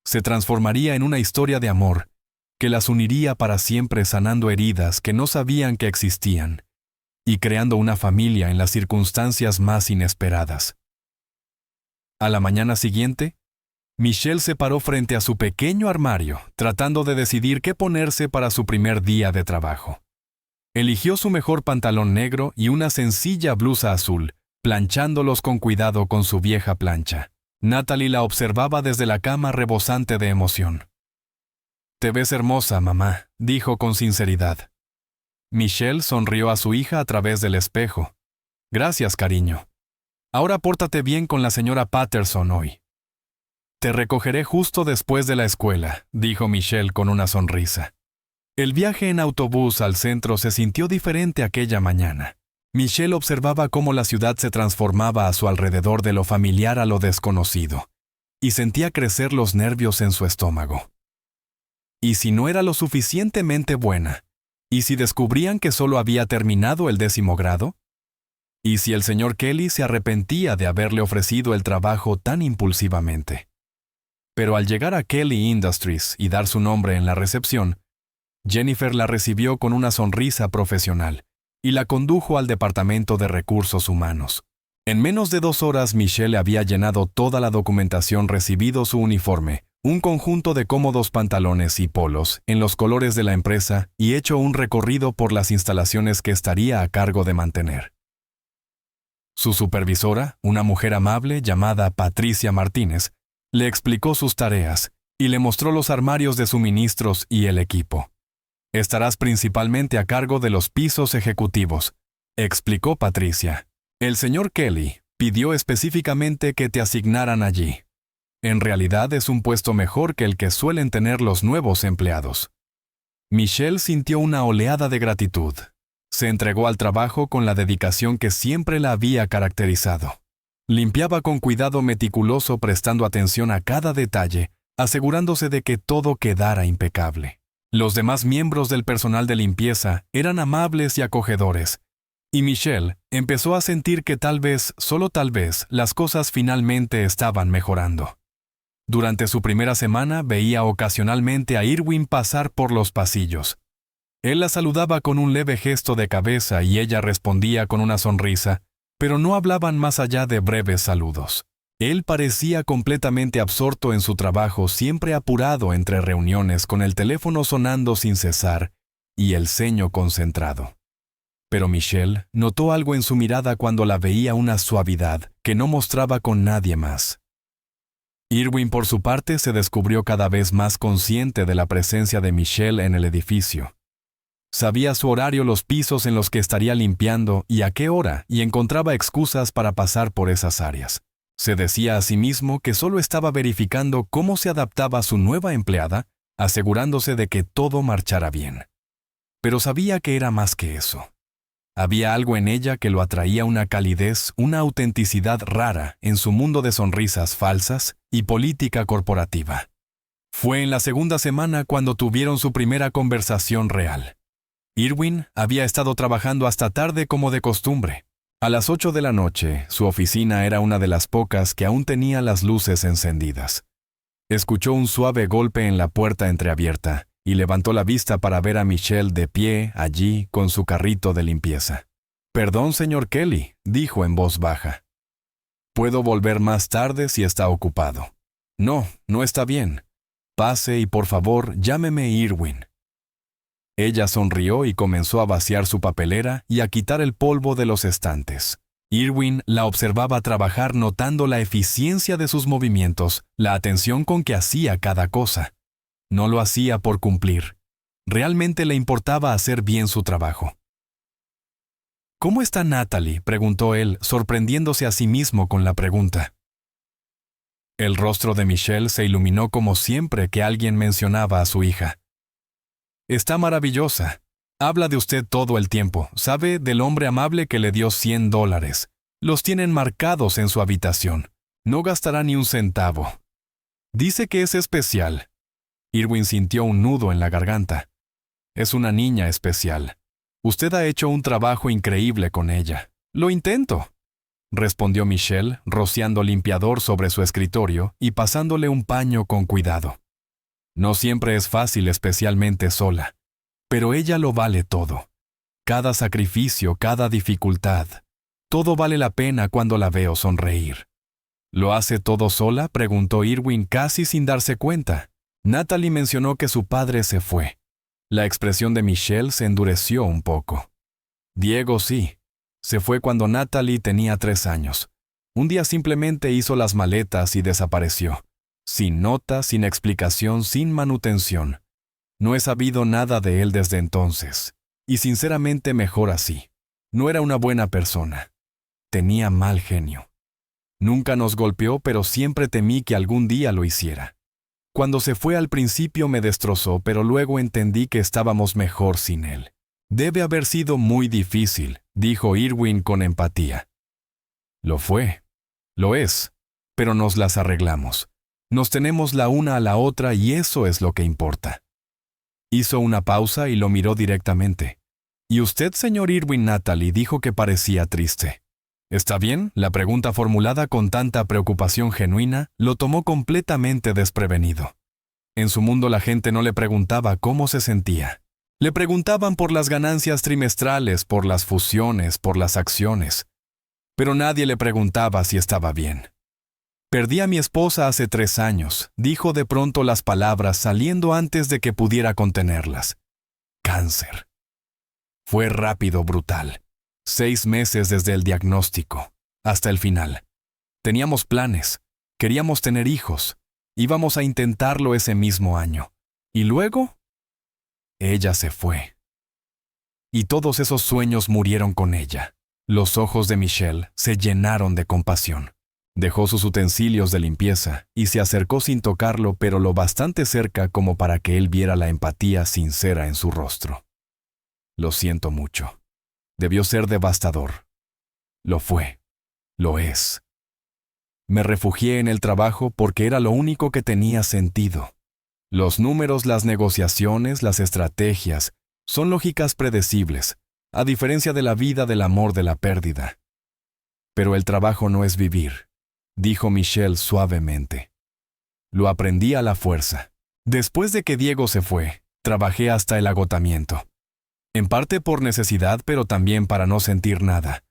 se transformaría en una historia de amor que las uniría para siempre, sanando heridas que no sabían que existían y creando una familia en las circunstancias más inesperadas. A la mañana siguiente, Michelle se paró frente a su pequeño armario, tratando de decidir qué ponerse para su primer día de trabajo. Eligió su mejor pantalón negro y una sencilla blusa azul, planchándolos con cuidado con su vieja plancha. Natalie la observaba desde la cama, rebosante de emoción. «Te ves hermosa, mamá», dijo con sinceridad. Michelle sonrió a su hija a través del espejo. «Gracias, cariño. Ahora pórtate bien con la señora Patterson hoy». «Te recogeré justo después de la escuela», dijo Michelle con una sonrisa. El viaje en autobús al centro se sintió diferente aquella mañana. Michelle observaba cómo la ciudad se transformaba a su alrededor, de lo familiar a lo desconocido, y sentía crecer los nervios en su estómago. ¿Y si no era lo suficientemente buena? ¿Y si descubrían que solo había terminado el 10º grado? ¿Y si el señor Kelly se arrepentía de haberle ofrecido el trabajo tan impulsivamente? Pero al llegar a Kelly Industries y dar su nombre en la recepción, Jennifer la recibió con una sonrisa profesional y la condujo al departamento de recursos humanos. En menos de 2 horas, Michelle había llenado toda la documentación, recibido su uniforme, un conjunto de cómodos pantalones y polos en los colores de la empresa, y hecho un recorrido por las instalaciones que estaría a cargo de mantener. Su supervisora, una mujer amable llamada Patricia Martínez, le explicó sus tareas y le mostró los armarios de suministros y el equipo. «Estarás principalmente a cargo de los pisos ejecutivos», explicó Patricia. «El señor Kelly pidió específicamente que te asignaran allí. En realidad es un puesto mejor que el que suelen tener los nuevos empleados». Michelle sintió una oleada de gratitud. Se entregó al trabajo con la dedicación que siempre la había caracterizado. Limpiaba con cuidado meticuloso, prestando atención a cada detalle, asegurándose de que todo quedara impecable. Los demás miembros del personal de limpieza eran amables y acogedores, y Michelle empezó a sentir que tal vez, solo tal vez, las cosas finalmente estaban mejorando. Durante su primera semana veía ocasionalmente a Irwin pasar por los pasillos. Él la saludaba con un leve gesto de cabeza y ella respondía con una sonrisa, pero no hablaban más allá de breves saludos. Él parecía completamente absorto en su trabajo, siempre apurado entre reuniones, con el teléfono sonando sin cesar y el ceño concentrado. Pero Michelle notó algo en su mirada cuando la veía, una suavidad que no mostraba con nadie más. Irwin, por su parte, se descubrió cada vez más consciente de la presencia de Michelle en el edificio. Sabía su horario, los pisos en los que estaría limpiando y a qué hora, y encontraba excusas para pasar por esas áreas. Se decía a sí mismo que solo estaba verificando cómo se adaptaba a su nueva empleada, asegurándose de que todo marchara bien. Pero sabía que era más que eso. Había algo en ella que lo atraía, una calidez, una autenticidad rara en su mundo de sonrisas falsas y política corporativa. Fue en la segunda semana cuando tuvieron su primera conversación real. Irwin había estado trabajando hasta tarde como de costumbre, A las 8 de la noche, su oficina era una de las pocas que aún tenía las luces encendidas. Escuchó un suave golpe en la puerta entreabierta y levantó la vista para ver a Michelle de pie allí con su carrito de limpieza. «Perdón, señor Kelly», dijo en voz baja. «Puedo volver más tarde si está ocupado». «No, no está bien. Pase y por favor llámeme Irwin». Ella sonrió y comenzó a vaciar su papelera y a quitar el polvo de los estantes. Irwin la observaba trabajar notando la eficiencia de sus movimientos, la atención con que hacía cada cosa. No lo hacía por cumplir. Realmente le importaba hacer bien su trabajo. «¿Cómo está Natalie?», preguntó él, sorprendiéndose a sí mismo con la pregunta. El rostro de Michelle se iluminó como siempre que alguien mencionaba a su hija. «Está maravillosa. Habla de usted todo el tiempo. Sabe del hombre amable que le dio $100. Los tienen marcados en su habitación. No gastará ni un centavo. Dice que es especial». Irwin sintió un nudo en la garganta. «Es una niña especial. Usted ha hecho un trabajo increíble con ella». «Lo intento», respondió Michelle, rociando limpiador sobre su escritorio y pasándole un paño con cuidado. «No siempre es fácil, especialmente sola. Pero ella lo vale todo. Cada sacrificio, cada dificultad. Todo vale la pena cuando la veo sonreír». «¿Lo hace todo sola?», preguntó Irwin casi sin darse cuenta. Natalie mencionó que su padre se fue. La expresión de Michelle se endureció un poco. «Diego sí. Se fue cuando Natalie tenía 3 años. Un día simplemente hizo las maletas y desapareció. Sin nota, sin explicación, sin manutención. No he sabido nada de él desde entonces. Y sinceramente mejor así. No era una buena persona. Tenía mal genio. Nunca nos golpeó, pero siempre temí que algún día lo hiciera. Cuando se fue al principio me destrozó, pero luego entendí que estábamos mejor sin él. Debe haber sido muy difícil», dijo Irwin con empatía. «Lo fue. Lo es. Pero nos las arreglamos. Nos tenemos la una a la otra y eso es lo que importa». Hizo una pausa y lo miró directamente. «¿Y usted, señor Irwin?» Natalie dijo que parecía triste. «¿Está bien?». La pregunta formulada con tanta preocupación genuina lo tomó completamente desprevenido. En su mundo la gente no le preguntaba cómo se sentía. Le preguntaban por las ganancias trimestrales, por las fusiones, por las acciones. Pero nadie le preguntaba si estaba bien. «Perdí a mi esposa hace 3 años», dijo de pronto las palabras saliendo antes de que pudiera contenerlas. «Cáncer». Fue rápido, brutal. 6 meses desde el diagnóstico hasta el final. Teníamos planes. Queríamos tener hijos. Íbamos a intentarlo ese mismo año. ¿Y luego? Ella se fue. Y todos esos sueños murieron con ella. Los ojos de Michelle se llenaron de compasión. Dejó sus utensilios de limpieza y se acercó sin tocarlo, pero lo bastante cerca como para que él viera la empatía sincera en su rostro. «Lo siento mucho. Debió ser devastador. Lo fue. Lo es. Me refugié en el trabajo porque era lo único que tenía sentido. Los números, las negociaciones, las estrategias, son lógicas predecibles, a diferencia de la vida, del amor, de la pérdida. Pero el trabajo no es vivir», dijo Michelle suavemente. «Lo aprendí a la fuerza. Después de que Diego se fue, trabajé hasta el agotamiento. En parte por necesidad, pero también para no sentir nada.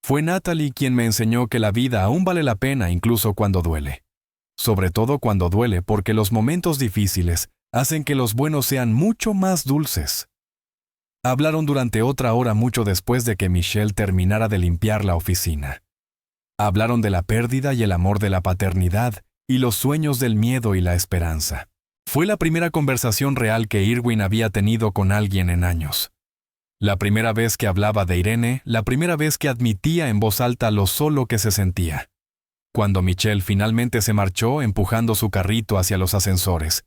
Fue Natalie quien me enseñó que la vida aún vale la pena incluso cuando duele. Sobre todo cuando duele, porque los momentos difíciles hacen que los buenos sean mucho más dulces». Hablaron durante otra hora mucho después de que Michelle terminara de limpiar la oficina. Hablaron de la pérdida y el amor de la paternidad, y los sueños del miedo y la esperanza. Fue la primera conversación real que Irwin había tenido con alguien en años. La primera vez que hablaba de Irene, la primera vez que admitía en voz alta lo solo que se sentía. Cuando Michelle finalmente se marchó empujando su carrito hacia los ascensores,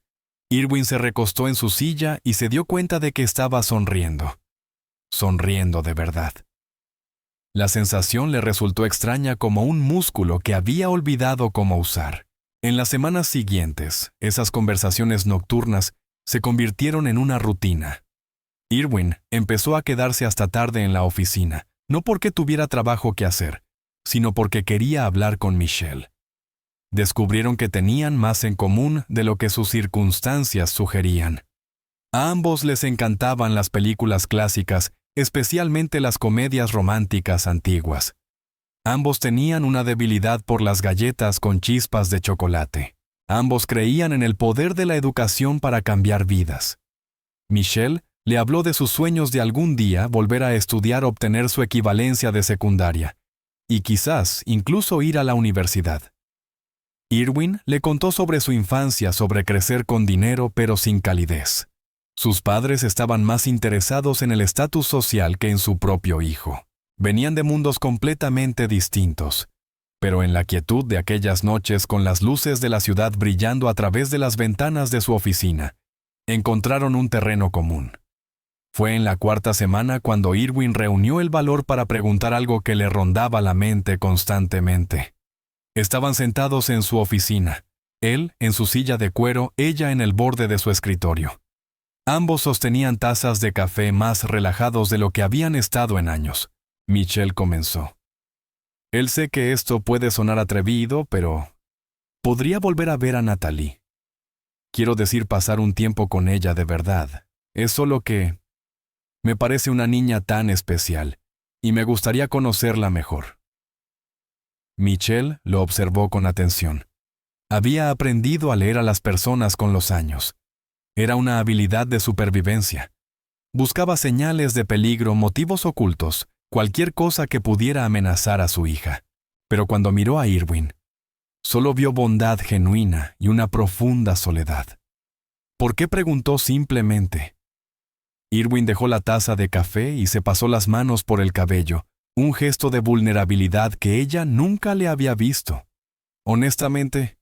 Irwin se recostó en su silla y se dio cuenta de que estaba sonriendo. Sonriendo de verdad. La sensación le resultó extraña, como un músculo que había olvidado cómo usar. En las semanas siguientes, esas conversaciones nocturnas se convirtieron en una rutina. Irwin empezó a quedarse hasta tarde en la oficina, no porque tuviera trabajo que hacer, sino porque quería hablar con Michelle. Descubrieron que tenían más en común de lo que sus circunstancias sugerían. A ambos les encantaban las películas clásicas, especialmente las comedias románticas antiguas. Ambos tenían una debilidad por las galletas con chispas de chocolate. Ambos creían en el poder de la educación para cambiar vidas. Michelle le habló de sus sueños de algún día volver a estudiar, obtener su equivalencia de secundaria, y quizás incluso ir a la universidad. Irwin le contó sobre su infancia, sobre crecer con dinero pero sin calidez. Sus padres estaban más interesados en el estatus social que en su propio hijo. Venían de mundos completamente distintos, pero en la quietud de aquellas noches, con las luces de la ciudad brillando a través de las ventanas de su oficina, encontraron un terreno común. Fue en la cuarta semana cuando Irwin reunió el valor para preguntar algo que le rondaba la mente constantemente. Estaban sentados en su oficina, él en su silla de cuero, ella en el borde de su escritorio. Ambos sostenían tazas de café, más relajados de lo que habían estado en años. Michelle comenzó. Él, sé que esto puede sonar atrevido, pero podría volver a ver a Natalie. Quiero decir, pasar un tiempo con ella de verdad. Es solo que me parece una niña tan especial, y me gustaría conocerla mejor. Michelle lo observó con atención. Había aprendido a leer a las personas con los años. Era una habilidad de supervivencia. Buscaba señales de peligro, motivos ocultos, cualquier cosa que pudiera amenazar a su hija. Pero cuando miró a Irwin, solo vio bondad genuina y una profunda soledad. ¿Por qué?, preguntó simplemente. Irwin dejó la taza de café y se pasó las manos por el cabello, un gesto de vulnerabilidad que ella nunca le había visto. Honestamente,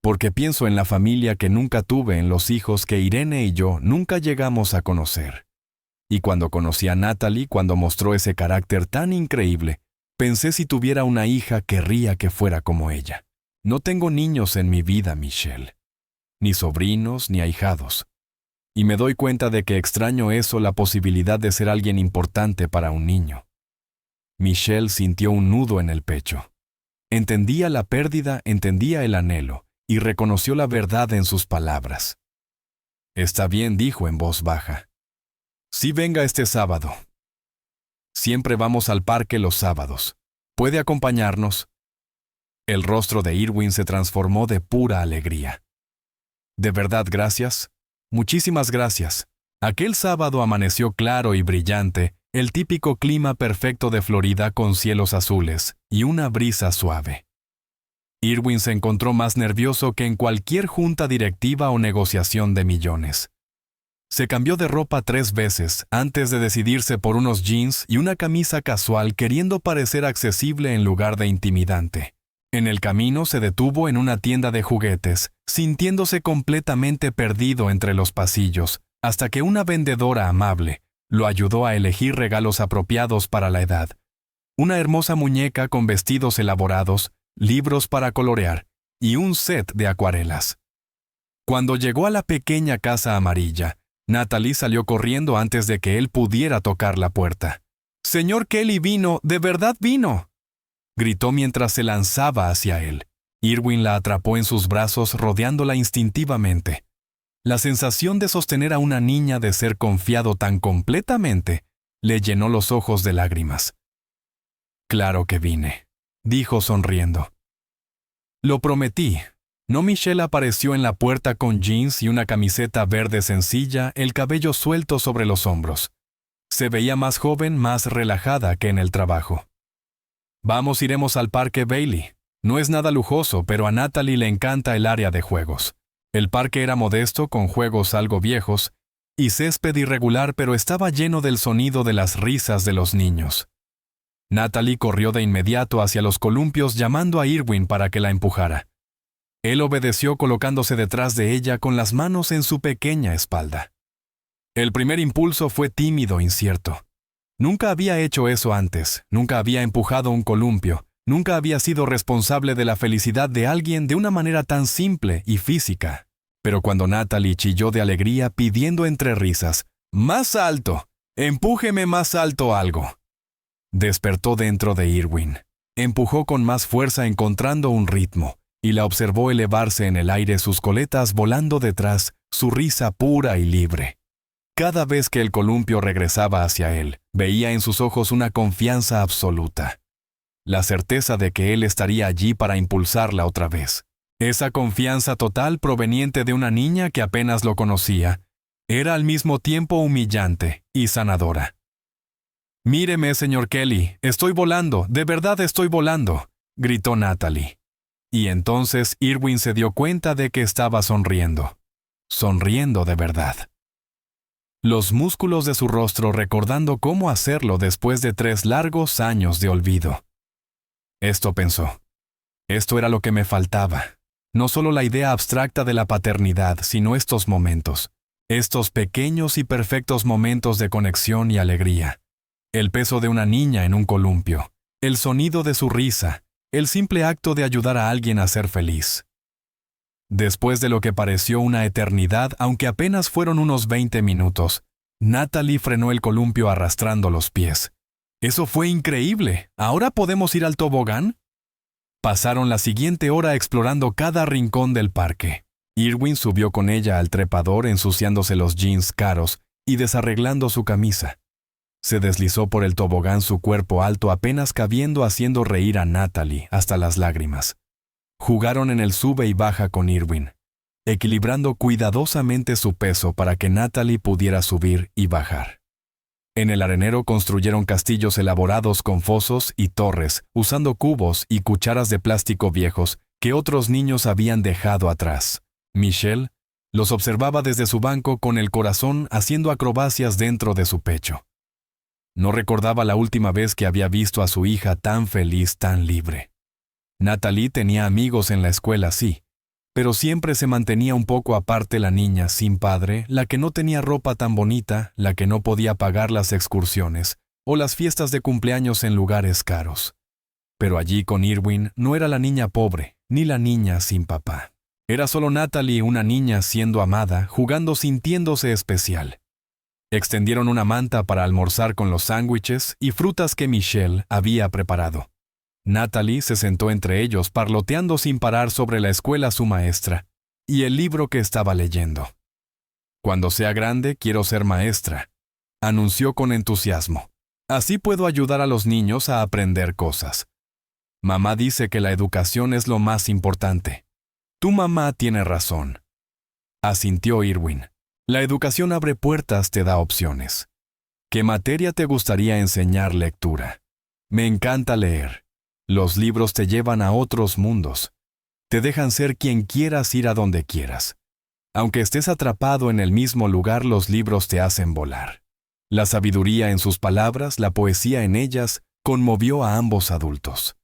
porque pienso en la familia que nunca tuve, en los hijos que Irene y yo nunca llegamos a conocer. Y cuando conocí a Natalie, cuando mostró ese carácter tan increíble, pensé, si tuviera una hija, querría que fuera como ella. No tengo niños en mi vida, Michelle. Ni sobrinos, ni ahijados. Y me doy cuenta de que extraño eso, la posibilidad de ser alguien importante para un niño. Michelle sintió un nudo en el pecho. Entendía la pérdida, entendía el anhelo, y reconoció la verdad en sus palabras. Está bien, dijo en voz baja. Sí, venga este sábado. Siempre vamos al parque los sábados. ¿Puede acompañarnos? El rostro de Irwin se transformó de pura alegría. De verdad, gracias. Muchísimas gracias. Aquel sábado amaneció claro y brillante, el típico clima perfecto de Florida, con cielos azules y una brisa suave. Irwin se encontró más nervioso que en cualquier junta directiva o negociación de millones. Se cambió de ropa 3 veces antes de decidirse por unos jeans y una camisa casual, queriendo parecer accesible en lugar de intimidante. En el camino se detuvo en una tienda de juguetes, sintiéndose completamente perdido entre los pasillos, hasta que una vendedora amable lo ayudó a elegir regalos apropiados para la edad. Una hermosa muñeca con vestidos elaborados, libros para colorear y un set de acuarelas. Cuando llegó a la pequeña casa amarilla, Natalie salió corriendo antes de que él pudiera tocar la puerta. «Señor Kelly, vino, de verdad vino», gritó mientras se lanzaba hacia él. Irwin la atrapó en sus brazos, rodeándola instintivamente. La sensación de sostener a una niña, de ser confiado tan completamente, le llenó los ojos de lágrimas. «Claro que vine», dijo sonriendo. «Lo prometí». No, Michelle apareció en la puerta con jeans y una camiseta verde sencilla, el cabello suelto sobre los hombros. Se veía más joven, más relajada que en el trabajo. «Vamos, iremos al parque Bailey. No es nada lujoso, pero a Natalie le encanta el área de juegos». El parque era modesto, con juegos algo viejos, y césped irregular, pero estaba lleno del sonido de las risas de los niños. Natalie corrió de inmediato hacia los columpios, llamando a Irwin para que la empujara. Él obedeció, colocándose detrás de ella con las manos en su pequeña espalda. El primer impulso fue tímido, incierto. Nunca había hecho eso antes, nunca había empujado un columpio, nunca había sido responsable de la felicidad de alguien de una manera tan simple y física. Pero cuando Natalie chilló de alegría, pidiendo entre risas, «¡Más alto! ¡Empújeme más alto algo!», Despertó dentro de Irwin. Empujó con más fuerza encontrando un ritmo, y la observó elevarse en el aire, sus coletas volando detrás, su risa pura y libre. Cada vez que el columpio regresaba hacia él, veía en sus ojos una confianza absoluta. La certeza de que él estaría allí para impulsarla otra vez. Esa confianza total proveniente de una niña que apenas lo conocía, era al mismo tiempo humillante y sanadora. «Míreme, señor Kelly, estoy volando, de verdad estoy volando», gritó Natalie. Y entonces Irwin se dio cuenta de que estaba sonriendo. Sonriendo de verdad. Los músculos de su rostro recordando cómo hacerlo después de 3 largos años de olvido. Esto pensó. Esto era lo que me faltaba. No solo la idea abstracta de la paternidad, sino estos momentos. Estos pequeños y perfectos momentos de conexión y alegría. El peso de una niña en un columpio. El sonido de su risa. El simple acto de ayudar a alguien a ser feliz. Después de lo que pareció una eternidad, aunque apenas fueron unos 20 minutos, Natalie frenó el columpio arrastrando los pies. «¡Eso fue increíble! ¿Ahora podemos ir al tobogán?» Pasaron la siguiente hora explorando cada rincón del parque. Irwin subió con ella al trepador ensuciándose los jeans caros y desarreglando su camisa. Se deslizó por el tobogán, su cuerpo alto apenas cabiendo, haciendo reír a Natalie hasta las lágrimas. Jugaron en el sube y baja con Irwin, equilibrando cuidadosamente su peso para que Natalie pudiera subir y bajar. En el arenero construyeron castillos elaborados con fosos y torres, usando cubos y cucharas de plástico viejos que otros niños habían dejado atrás. Michelle los observaba desde su banco con el corazón haciendo acrobacias dentro de su pecho. No recordaba la última vez que había visto a su hija tan feliz, tan libre. Natalie tenía amigos en la escuela, sí, pero siempre se mantenía un poco aparte la niña sin padre, la que no tenía ropa tan bonita, la que no podía pagar las excursiones o las fiestas de cumpleaños en lugares caros. Pero allí con Irwin no era la niña pobre, ni la niña sin papá. Era solo Natalie, una niña siendo amada, jugando, sintiéndose especial. Extendieron una manta para almorzar con los sándwiches y frutas que Michelle había preparado. Natalie se sentó entre ellos, parloteando sin parar sobre la escuela su maestra y el libro que estaba leyendo. «Cuando sea grande, quiero ser maestra», anunció con entusiasmo. «Así puedo ayudar a los niños a aprender cosas. Mamá dice que la educación es lo más importante». «Tu mamá tiene razón», asintió Irwin. «La educación abre puertas, te da opciones. ¿Qué materia te gustaría enseñar? Lectura. Me encanta leer. Los libros te llevan a otros mundos. Te dejan ser quien quieras, ir a donde quieras. Aunque estés atrapado en el mismo lugar, los libros te hacen volar». La sabiduría en sus palabras, la poesía en ellas, conmovió a ambos adultos.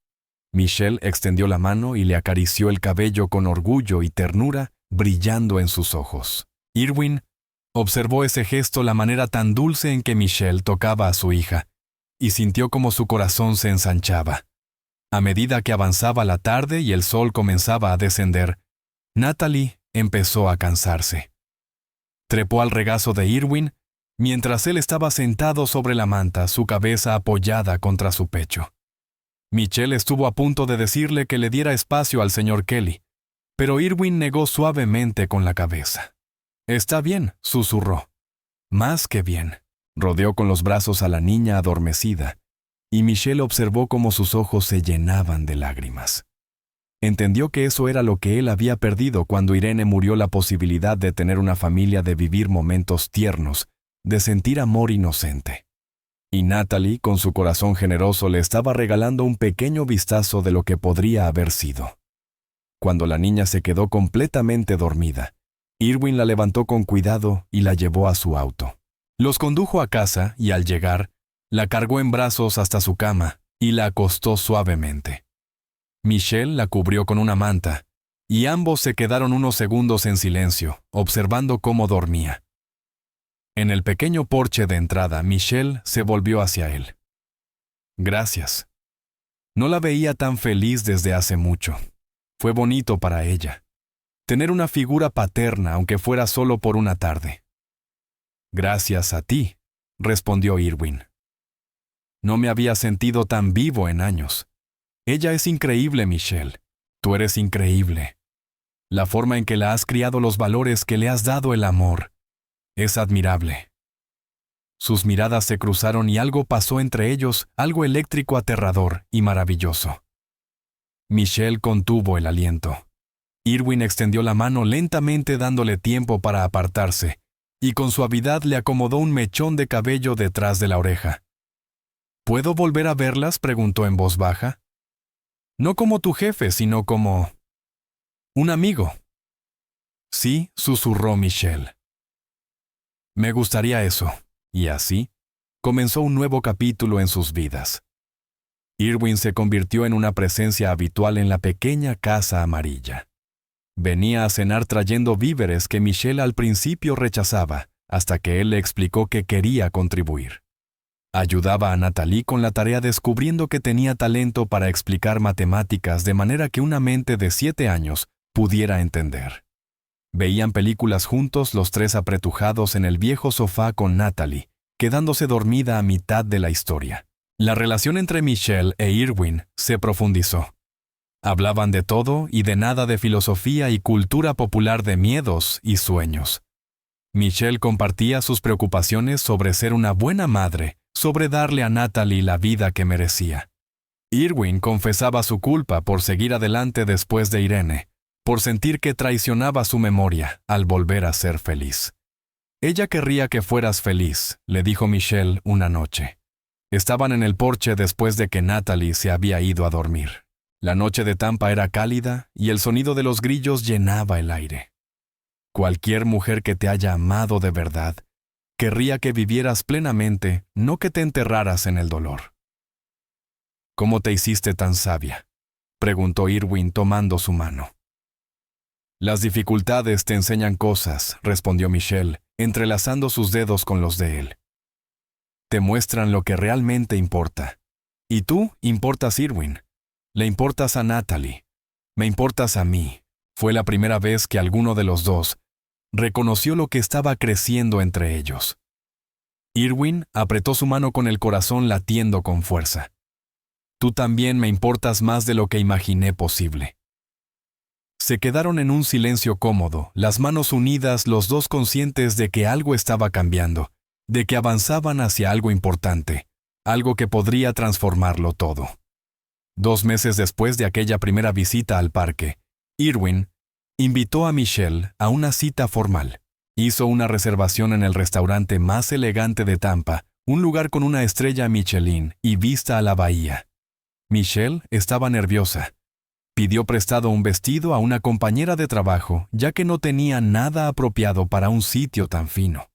Michelle extendió la mano y le acarició el cabello con orgullo y ternura brillando en sus ojos. Irwin observó ese gesto, la manera tan dulce en que Michelle tocaba a su hija, y sintió como su corazón se ensanchaba. A medida que avanzaba la tarde y el sol comenzaba a descender, Natalie empezó a cansarse. Trepó al regazo de Irwin, mientras él estaba sentado sobre la manta, su cabeza apoyada contra su pecho. Michelle estuvo a punto de decirle que le diera espacio al señor Kelly, pero Irwin negó suavemente con la cabeza. «Está bien», susurró. «Más que bien». Rodeó con los brazos a la niña adormecida, y Michelle observó cómo sus ojos se llenaban de lágrimas. Entendió que eso era lo que él había perdido cuando Irene murió, la posibilidad de tener una familia, de vivir momentos tiernos, de sentir amor inocente. Y Natalie, con su corazón generoso, le estaba regalando un pequeño vistazo de lo que podría haber sido. Cuando la niña se quedó completamente dormida, Irwin la levantó con cuidado y la llevó a su auto. Los condujo a casa y al llegar, la cargó en brazos hasta su cama y la acostó suavemente. Michelle la cubrió con una manta, y ambos se quedaron unos segundos en silencio, observando cómo dormía. En el pequeño porche de entrada, Michelle se volvió hacia él. «Gracias». No la veía tan feliz desde hace mucho. Fue bonito para ella. Tener una figura paterna, aunque fuera solo por una tarde. «Gracias a ti», respondió Irwin. No me había sentido tan vivo en años. Ella es increíble, Michelle. Tú eres increíble. La forma en que la has criado, los valores que le has dado, el amor, es admirable. Sus miradas se cruzaron y algo pasó entre ellos, algo eléctrico, aterrador y maravilloso. Michelle contuvo el aliento. Irwin extendió la mano lentamente dándole tiempo para apartarse, y con suavidad le acomodó un mechón de cabello detrás de la oreja. ¿Puedo volver a verlas?, preguntó en voz baja. No como tu jefe, sino como un amigo. Sí, susurró Michelle. Me gustaría eso. Y así, comenzó un nuevo capítulo en sus vidas. Irwin se convirtió en una presencia habitual en la pequeña casa amarilla. Venía a cenar trayendo víveres que Michelle al principio rechazaba, hasta que él le explicó que quería contribuir. Ayudaba a Natalie con la tarea descubriendo que tenía talento para explicar matemáticas de manera que una mente de 7 años pudiera entender. Veían películas juntos, los tres apretujados en el viejo sofá con Natalie, quedándose dormida a mitad de la historia. La relación entre Michelle e Irwin se profundizó. Hablaban de todo y de nada, de filosofía y cultura popular, de miedos y sueños. Michelle compartía sus preocupaciones sobre ser una buena madre, sobre darle a Natalie la vida que merecía. Irwin confesaba su culpa por seguir adelante después de Irene, por sentir que traicionaba su memoria al volver a ser feliz. Ella querría que fueras feliz, le dijo Michelle una noche. Estaban en el porche después de que Natalie se había ido a dormir. La noche de Tampa era cálida y el sonido de los grillos llenaba el aire. Cualquier mujer que te haya amado de verdad querría que vivieras plenamente, no que te enterraras en el dolor. ¿Cómo te hiciste tan sabia?, preguntó Irwin tomando su mano. Las dificultades te enseñan cosas, respondió Michelle, entrelazando sus dedos con los de él. Te muestran lo que realmente importa. Y tú importas, Irwin. Le importas a Natalie. Me importas a mí. Fue la primera vez que alguno de los dos reconoció lo que estaba creciendo entre ellos. Irwin apretó su mano con el corazón latiendo con fuerza. Tú también me importas más de lo que imaginé posible. Se quedaron en un silencio cómodo, las manos unidas, los dos conscientes de que algo estaba cambiando, de que avanzaban hacia algo importante, algo que podría transformarlo todo. 2 meses después de aquella primera visita al parque, Irwin invitó a Michelle a una cita formal. Hizo una reservación en el restaurante más elegante de Tampa, un lugar con una estrella Michelin y vista a la bahía. Michelle estaba nerviosa. Pidió prestado un vestido a una compañera de trabajo, ya que no tenía nada apropiado para un sitio tan fino.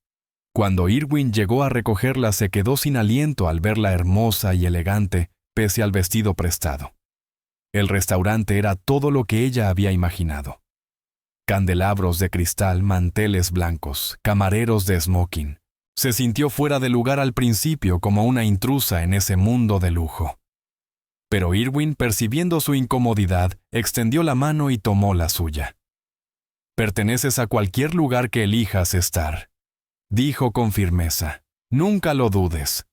Cuando Irwin llegó a recogerla, se quedó sin aliento al verla hermosa y elegante, pese al vestido prestado. El restaurante era todo lo que ella había imaginado. Candelabros de cristal, manteles blancos, camareros de smoking. Se sintió fuera de lugar al principio, como una intrusa en ese mundo de lujo. Pero Irwin, percibiendo su incomodidad, extendió la mano y tomó la suya. «Perteneces a cualquier lugar que elijas estar», dijo con firmeza. «Nunca lo dudes».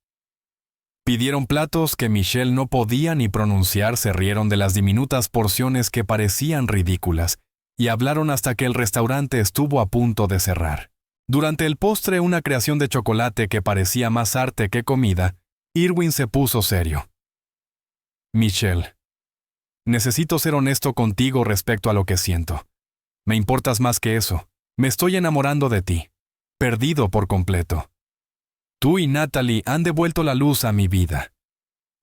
Pidieron platos que Michelle no podía ni pronunciar, se rieron de las diminutas porciones que parecían ridículas, y hablaron hasta que el restaurante estuvo a punto de cerrar. Durante el postre, una creación de chocolate que parecía más arte que comida, Irwin se puso serio. «Michelle, necesito ser honesto contigo respecto a lo que siento. Me importas más que eso. Me estoy enamorando de ti. Perdido por completo. Tú y Natalie han devuelto la luz a mi vida.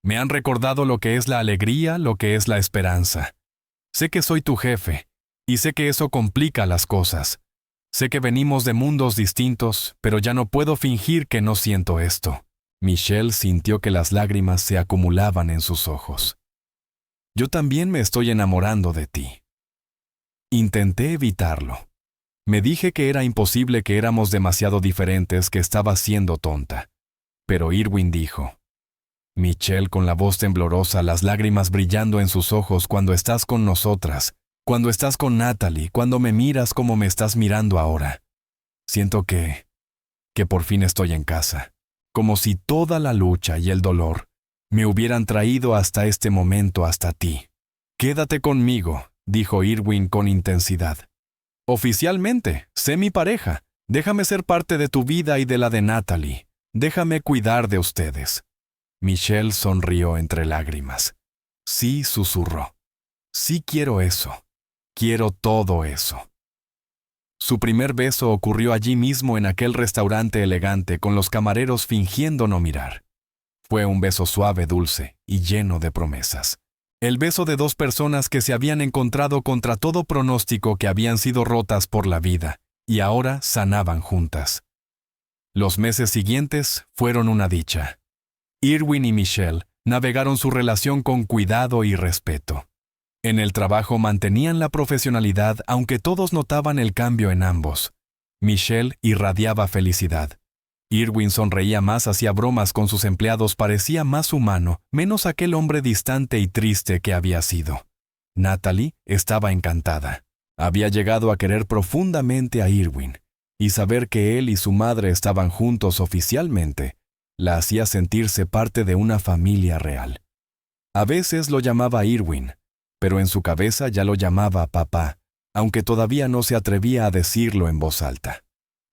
Me han recordado lo que es la alegría, lo que es la esperanza. Sé que soy tu jefe, y sé que eso complica las cosas. Sé que venimos de mundos distintos, pero ya no puedo fingir que no siento esto». Michelle sintió que las lágrimas se acumulaban en sus ojos. «Yo también me estoy enamorando de ti». Intenté evitarlo. Me dije que era imposible, que éramos demasiado diferentes, que estaba siendo tonta. Pero Irwin dijo. Michelle, con la voz temblorosa, las lágrimas brillando en sus ojos: «Cuando estás con nosotras, cuando estás con Natalie, cuando me miras como me estás mirando ahora, siento que por fin estoy en casa. Como si toda la lucha y el dolor Me hubieran traído hasta este momento hasta ti. Quédate conmigo, dijo Irwin con intensidad. Oficialmente, sé mi pareja. Déjame ser parte de tu vida y de la de Natalie. Déjame cuidar de ustedes. Michelle sonrió entre lágrimas. Sí, susurró. Sí quiero eso. Quiero todo eso. Su primer beso ocurrió allí mismo en aquel restaurante elegante con los camareros fingiendo no mirar. Fue un beso suave, dulce y lleno de promesas. El beso de dos personas que se habían encontrado contra todo pronóstico, que habían sido rotas por la vida y ahora sanaban juntas. Los meses siguientes fueron una dicha. Irwin y Michelle navegaron su relación con cuidado y respeto. En el trabajo mantenían la profesionalidad, aunque todos notaban el cambio en ambos. Michelle irradiaba felicidad. Irwin sonreía más, hacía bromas con sus empleados, parecía más humano, menos aquel hombre distante y triste que había sido. Natalie estaba encantada. Había llegado a querer profundamente a Irwin, y saber que él y su madre estaban juntos oficialmente la hacía sentirse parte de una familia real. A veces lo llamaba Irwin, pero en su cabeza ya lo llamaba papá, aunque todavía no se atrevía a decirlo en voz alta.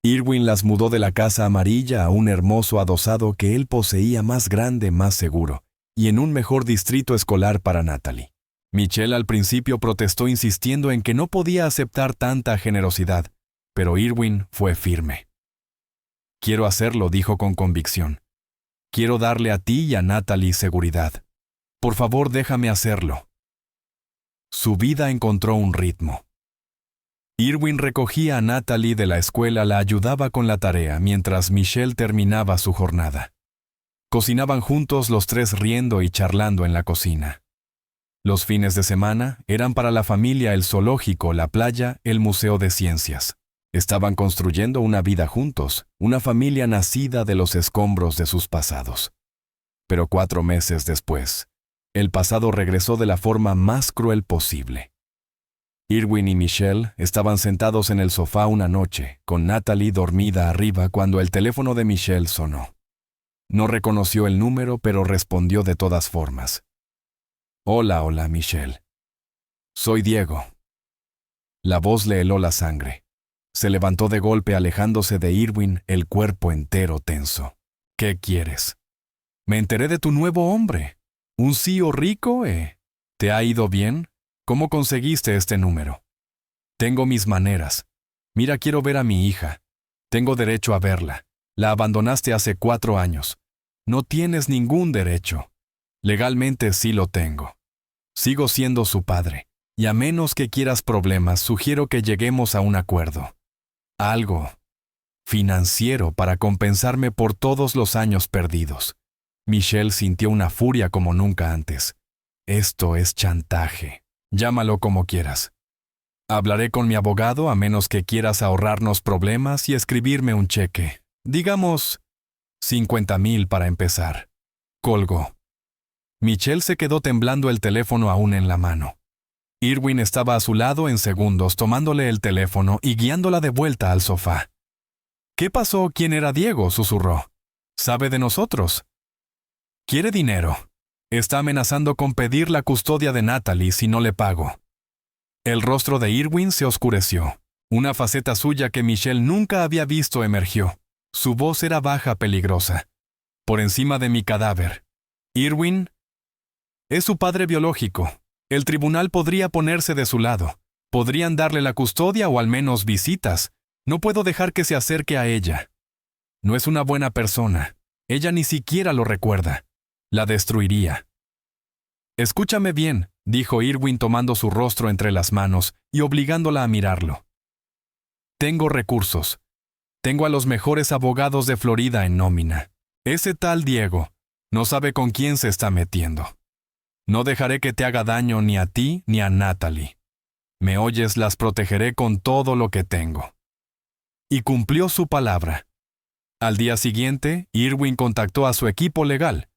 Irwin las mudó de la casa amarilla a un hermoso adosado que él poseía, más grande, más seguro, y en un mejor distrito escolar para Natalie. Michelle al principio protestó insistiendo en que no podía aceptar tanta generosidad, pero Irwin fue firme. Quiero hacerlo, dijo con convicción. Quiero darle a ti y a Natalie seguridad. Por favor, déjame hacerlo. Su vida encontró un ritmo. Irwin recogía a Natalie de la escuela, la ayudaba con la tarea mientras Michelle terminaba su jornada. Cocinaban juntos los tres, riendo y charlando en la cocina. Los fines de semana eran para la familia el zoológico, la playa, el museo de ciencias. Estaban construyendo una vida juntos, una familia nacida de los escombros de sus pasados. Pero 4 meses después, el pasado regresó de la forma más cruel posible. Irwin y Michelle estaban sentados en el sofá una noche, con Natalie dormida arriba, cuando el teléfono de Michelle sonó. No reconoció el número, pero respondió de todas formas. Hola, Michelle. Soy Diego. La voz le heló la sangre. Se levantó de golpe, alejándose de Irwin, el cuerpo entero tenso. ¿Qué quieres? Me enteré de tu nuevo hombre. ¿Un CEO rico, ¿Te ha ido bien? ¿Cómo conseguiste este número? Tengo mis maneras. Mira, quiero ver a mi hija. Tengo derecho a verla. La abandonaste hace 4 años. No tienes ningún derecho. Legalmente sí lo tengo. Sigo siendo su padre. Y a menos que quieras problemas, sugiero que lleguemos a un acuerdo. Algo financiero para compensarme por todos los años perdidos. Michelle sintió una furia como nunca antes. Esto es chantaje. Llámalo como quieras. Hablaré con mi abogado, a menos que quieras ahorrarnos problemas y escribirme un cheque. Digamos, 50,000 para empezar. Colgó. Michelle se quedó temblando, el teléfono aún en la mano. Irwin estaba a su lado en segundos, tomándole el teléfono y guiándola de vuelta al sofá. ¿Qué pasó? ¿Quién era Diego?, susurró. ¿Sabe de nosotros? Quiere dinero. Está amenazando con pedir la custodia de Natalie si no le pago. El rostro de Irwin se oscureció. Una faceta suya que Michelle nunca había visto emergió. Su voz era baja, peligrosa. Por encima de mi cadáver. Irwin es su padre biológico. El tribunal podría ponerse de su lado. Podrían darle la custodia o al menos visitas. No puedo dejar que se acerque a ella. No es una buena persona. Ella ni siquiera lo recuerda. La destruiría. Escúchame bien, dijo Irwin tomando su rostro entre las manos y obligándola a mirarlo. Tengo recursos. Tengo a los mejores abogados de Florida en nómina. Ese tal Diego no sabe con quién se está metiendo. No dejaré que te haga daño ni a ti ni a Natalie. ¿Me oyes? Las protegeré con todo lo que tengo. Y cumplió su palabra. Al día siguiente, Irwin contactó a su equipo legal.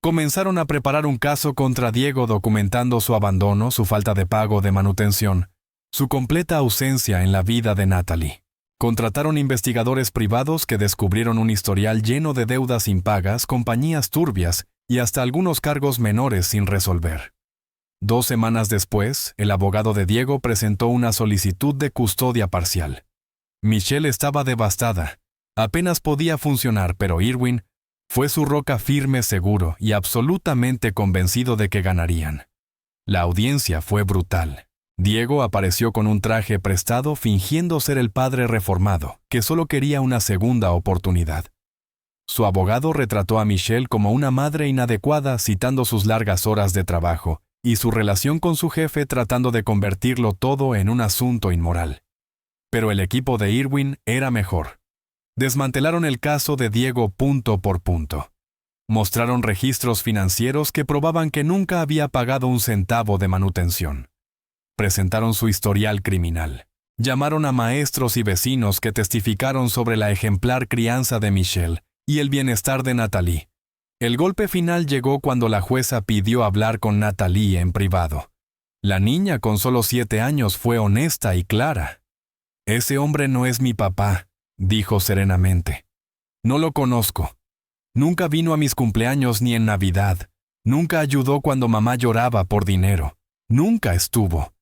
Comenzaron a preparar un caso contra Diego, documentando su abandono, su falta de pago de manutención, su completa ausencia en la vida de Natalie. Contrataron investigadores privados que descubrieron un historial lleno de deudas impagas, compañías turbias y hasta algunos cargos menores sin resolver. 2 semanas después, el abogado de Diego presentó una solicitud de custodia parcial. Michelle estaba devastada. Apenas podía funcionar, pero Irwin fue su roca firme, seguro y absolutamente convencido de que ganarían. La audiencia fue brutal. Diego apareció con un traje prestado fingiendo ser el padre reformado, que solo quería una segunda oportunidad. Su abogado retrató a Michelle como una madre inadecuada, citando sus largas horas de trabajo y su relación con su jefe, tratando de convertirlo todo en un asunto inmoral. Pero el equipo de Irwin era mejor. Desmantelaron el caso de Diego punto por punto. Mostraron registros financieros que probaban que nunca había pagado un centavo de manutención. Presentaron su historial criminal. Llamaron a maestros y vecinos que testificaron sobre la ejemplar crianza de Michelle y el bienestar de Natalie. El golpe final llegó cuando la jueza pidió hablar con Natalie en privado. La niña con solo 7 años fue honesta y clara. «Ese hombre no es mi papá», dijo serenamente. «No lo conozco. Nunca vino a mis cumpleaños ni en Navidad. Nunca ayudó cuando mamá lloraba por dinero. Nunca estuvo.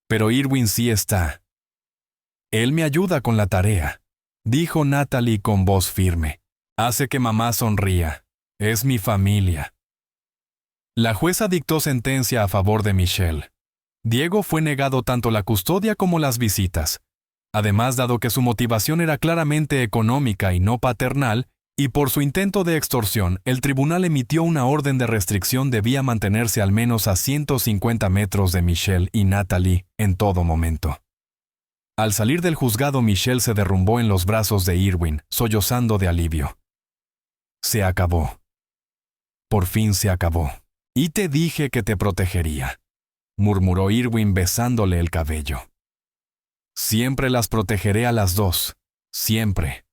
Pero Irwin sí está. Él me ayuda con la tarea», dijo Natalie con voz firme. «Hace que mamá sonría. Es mi familia». La jueza dictó sentencia a favor de Michelle. Diego fue negado tanto la custodia como las visitas. Además, dado que su motivación era claramente económica y no paternal, y por su intento de extorsión, el tribunal emitió una orden de restricción. Debía mantenerse al menos a 150 metros de Michelle y Natalie en todo momento. Al salir del juzgado, Michelle se derrumbó en los brazos de Irwin, sollozando de alivio. «Se acabó. Por fin se acabó. Y te dije que te protegería», murmuró Irwin besándole el cabello. «Siempre las protegeré a las dos. Siempre».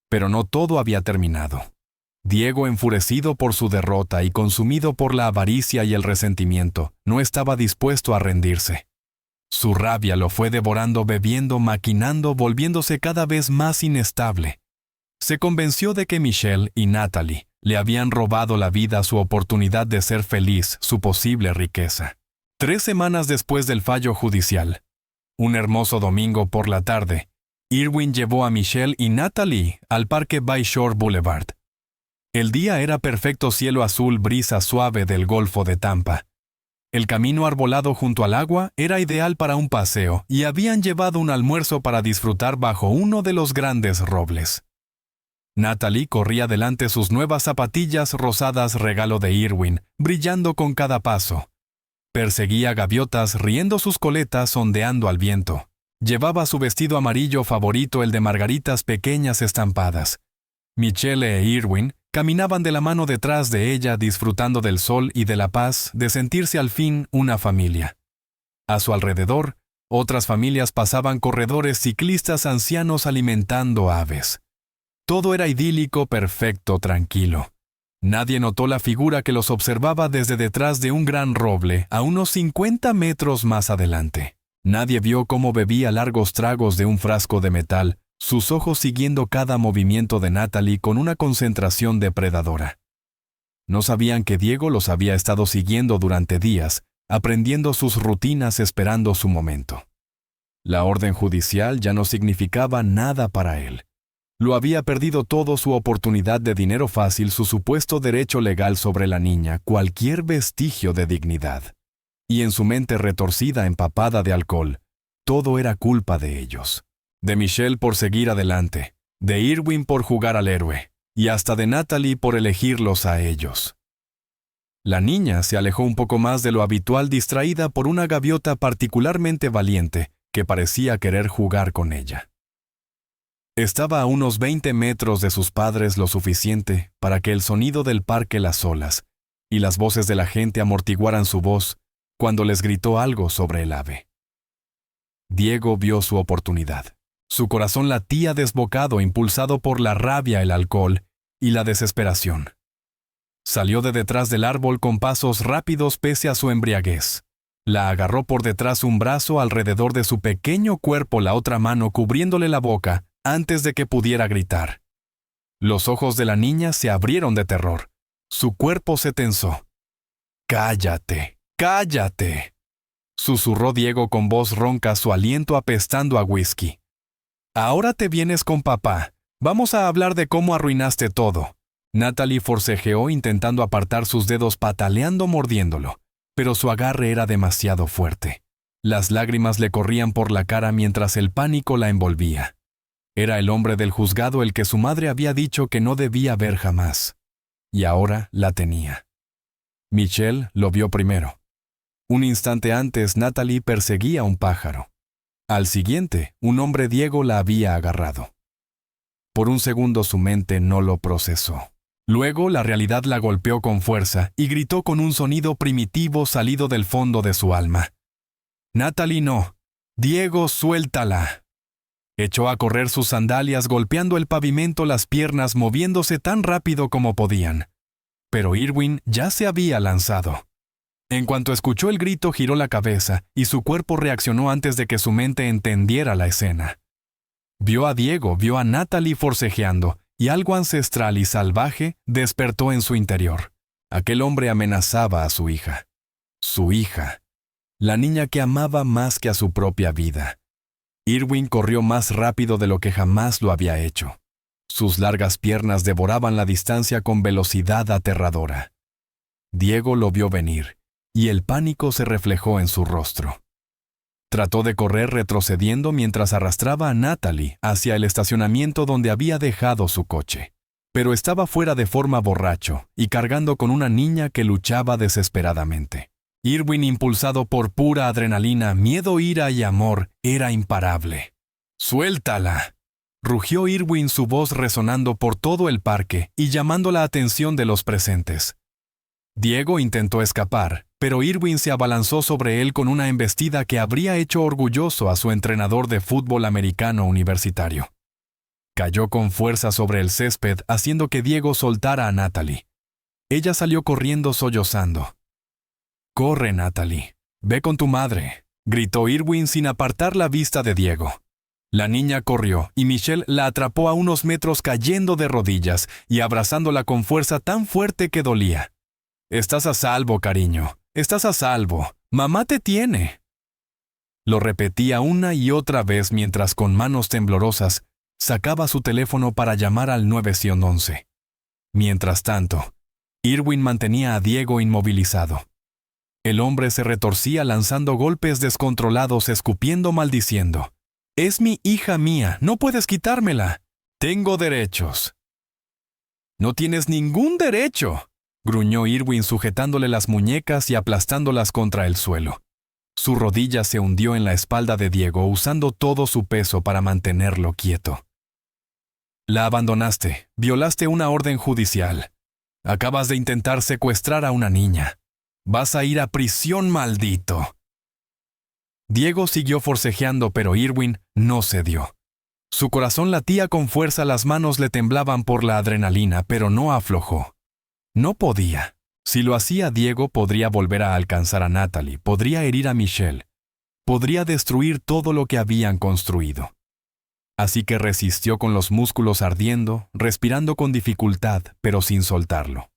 Pero no todo había terminado. Diego, enfurecido por su derrota y consumido por la avaricia y el resentimiento, no estaba dispuesto a rendirse. Su rabia lo fue devorando, bebiendo, maquinando, volviéndose cada vez más inestable. Se convenció de que Michelle y Natalie le habían robado la vida, su oportunidad de ser feliz, su posible riqueza. 3 semanas después del fallo judicial, un hermoso domingo por la tarde, Irwin llevó a Michelle y Natalie al parque Bayshore Boulevard. El día era perfecto, cielo azul, brisa suave del Golfo de Tampa. El camino arbolado junto al agua era ideal para un paseo y habían llevado un almuerzo para disfrutar bajo uno de los grandes robles. Natalie corría delante, sus nuevas zapatillas rosadas, regalo de Irwin, brillando con cada paso. Perseguía gaviotas, riendo sus coletas, ondeando al viento. Llevaba su vestido amarillo favorito, el de margaritas pequeñas estampadas. Michelle e Irwin caminaban de la mano detrás de ella, disfrutando del sol y de la paz de sentirse al fin una familia. A su alrededor, otras familias pasaban, corredores, ciclistas, ancianos alimentando aves. Todo era idílico, perfecto, tranquilo. Nadie notó la figura que los observaba desde detrás de un gran roble a unos 50 metros más adelante. Nadie vio cómo bebía largos tragos de un frasco de metal, sus ojos siguiendo cada movimiento de Natalie con una concentración depredadora. No sabían que Diego los había estado siguiendo durante días, aprendiendo sus rutinas, esperando su momento. La orden judicial ya no significaba nada para él. Lo había perdido todo, su oportunidad de dinero fácil, su supuesto derecho legal sobre la niña, cualquier vestigio de dignidad. Y en su mente retorcida, empapada de alcohol, todo era culpa de ellos. De Michelle por seguir adelante, de Irwin por jugar al héroe, y hasta de Natalie por elegirlos a ellos. La niña se alejó un poco más de lo habitual, distraída por una gaviota particularmente valiente que parecía querer jugar con ella. Estaba a unos 20 metros de sus padres, lo suficiente para que el sonido del parque, las olas y las voces de la gente amortiguaran su voz cuando les gritó algo sobre el ave. Diego vio su oportunidad. Su corazón latía desbocado, impulsado por la rabia, el alcohol y la desesperación. Salió de detrás del árbol con pasos rápidos pese a su embriaguez. La agarró por detrás, un brazo alrededor de su pequeño cuerpo, la otra mano cubriéndole la boca antes de que pudiera gritar. Los ojos de la niña se abrieron de terror. Su cuerpo se tensó. «Cállate, cállate», susurró Diego con voz ronca, su aliento apestando a whisky. «Ahora te vienes con papá. Vamos a hablar de cómo arruinaste todo». Natalie forcejeó intentando apartar sus dedos, pataleando, mordiéndolo, pero su agarre era demasiado fuerte. Las lágrimas le corrían por la cara mientras el pánico la envolvía. Era el hombre del juzgado el que su madre había dicho que no debía ver jamás. Y ahora la tenía. Michelle lo vio primero. Un instante antes, Natalie perseguía un pájaro. Al siguiente, un hombre Diego la había agarrado. Por un segundo su mente no lo procesó. Luego la realidad la golpeó con fuerza y gritó con un sonido primitivo salido del fondo de su alma. «Natalie, no. Diego, suéltala». Echó a correr sus sandalias, golpeando el pavimento, las piernas moviéndose tan rápido como podían. Pero Irwin ya se había lanzado. En cuanto escuchó el grito, giró la cabeza y su cuerpo reaccionó antes de que su mente entendiera la escena. Vio a Diego, vio a Natalie forcejeando, y algo ancestral y salvaje despertó en su interior. Aquel hombre amenazaba a su hija. Su hija. La niña que amaba más que a su propia vida. Irwin corrió más rápido de lo que jamás lo había hecho. Sus largas piernas devoraban la distancia con velocidad aterradora. Diego lo vio venir, y el pánico se reflejó en su rostro. Trató de correr retrocediendo mientras arrastraba a Natalie hacia el estacionamiento donde había dejado su coche. Pero estaba fuera de forma borracho y cargando con una niña que luchaba desesperadamente. Irwin, impulsado por pura adrenalina, miedo, ira y amor, era imparable. «¡Suéltala!», rugió Irwin, su voz resonando por todo el parque y llamando la atención de los presentes. Diego intentó escapar, pero Irwin se abalanzó sobre él con una embestida que habría hecho orgulloso a su entrenador de fútbol americano universitario. Cayó con fuerza sobre el césped, haciendo que Diego soltara a Natalie. Ella salió corriendo sollozando. «Corre, Natalie. Ve con tu madre», gritó Irwin sin apartar la vista de Diego. La niña corrió y Michelle la atrapó a unos metros, cayendo de rodillas y abrazándola con fuerza tan fuerte que dolía. «Estás a salvo, cariño. Estás a salvo. Mamá te tiene». Lo repetía una y otra vez mientras con manos temblorosas sacaba su teléfono para llamar al 911. Mientras tanto, Irwin mantenía a Diego inmovilizado. El hombre se retorcía lanzando golpes descontrolados, escupiendo, maldiciendo. «Es mi hija mía, no puedes quitármela. Tengo derechos». «No tienes ningún derecho», gruñó Irwin sujetándole las muñecas y aplastándolas contra el suelo. Su rodilla se hundió en la espalda de Diego, usando todo su peso para mantenerlo quieto. «La abandonaste, violaste una orden judicial. Acabas de intentar secuestrar a una niña. Vas a ir a prisión, maldito». Diego siguió forcejeando, pero Irwin no cedió. Su corazón latía con fuerza, las manos le temblaban por la adrenalina, pero no aflojó. No podía. Si lo hacía, Diego podría volver a alcanzar a Natalie, podría herir a Michelle, podría destruir todo lo que habían construido. Así que resistió con los músculos ardiendo, respirando con dificultad, pero sin soltarlo.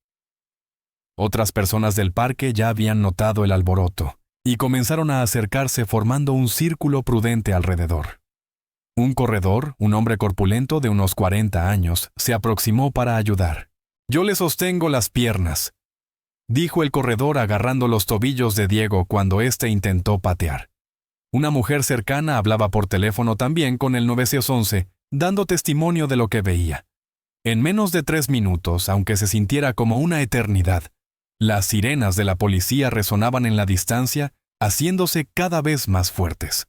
Otras personas del parque ya habían notado el alboroto y comenzaron a acercarse formando un círculo prudente alrededor. Un corredor, un hombre corpulento de unos 40 años, se aproximó para ayudar. «Yo le sostengo las piernas», dijo el corredor agarrando los tobillos de Diego cuando éste intentó patear. Una mujer cercana hablaba por teléfono también con el 911, dando testimonio de lo que veía. En menos de 3 minutos, aunque se sintiera como una eternidad, las sirenas de la policía resonaban en la distancia, haciéndose cada vez más fuertes.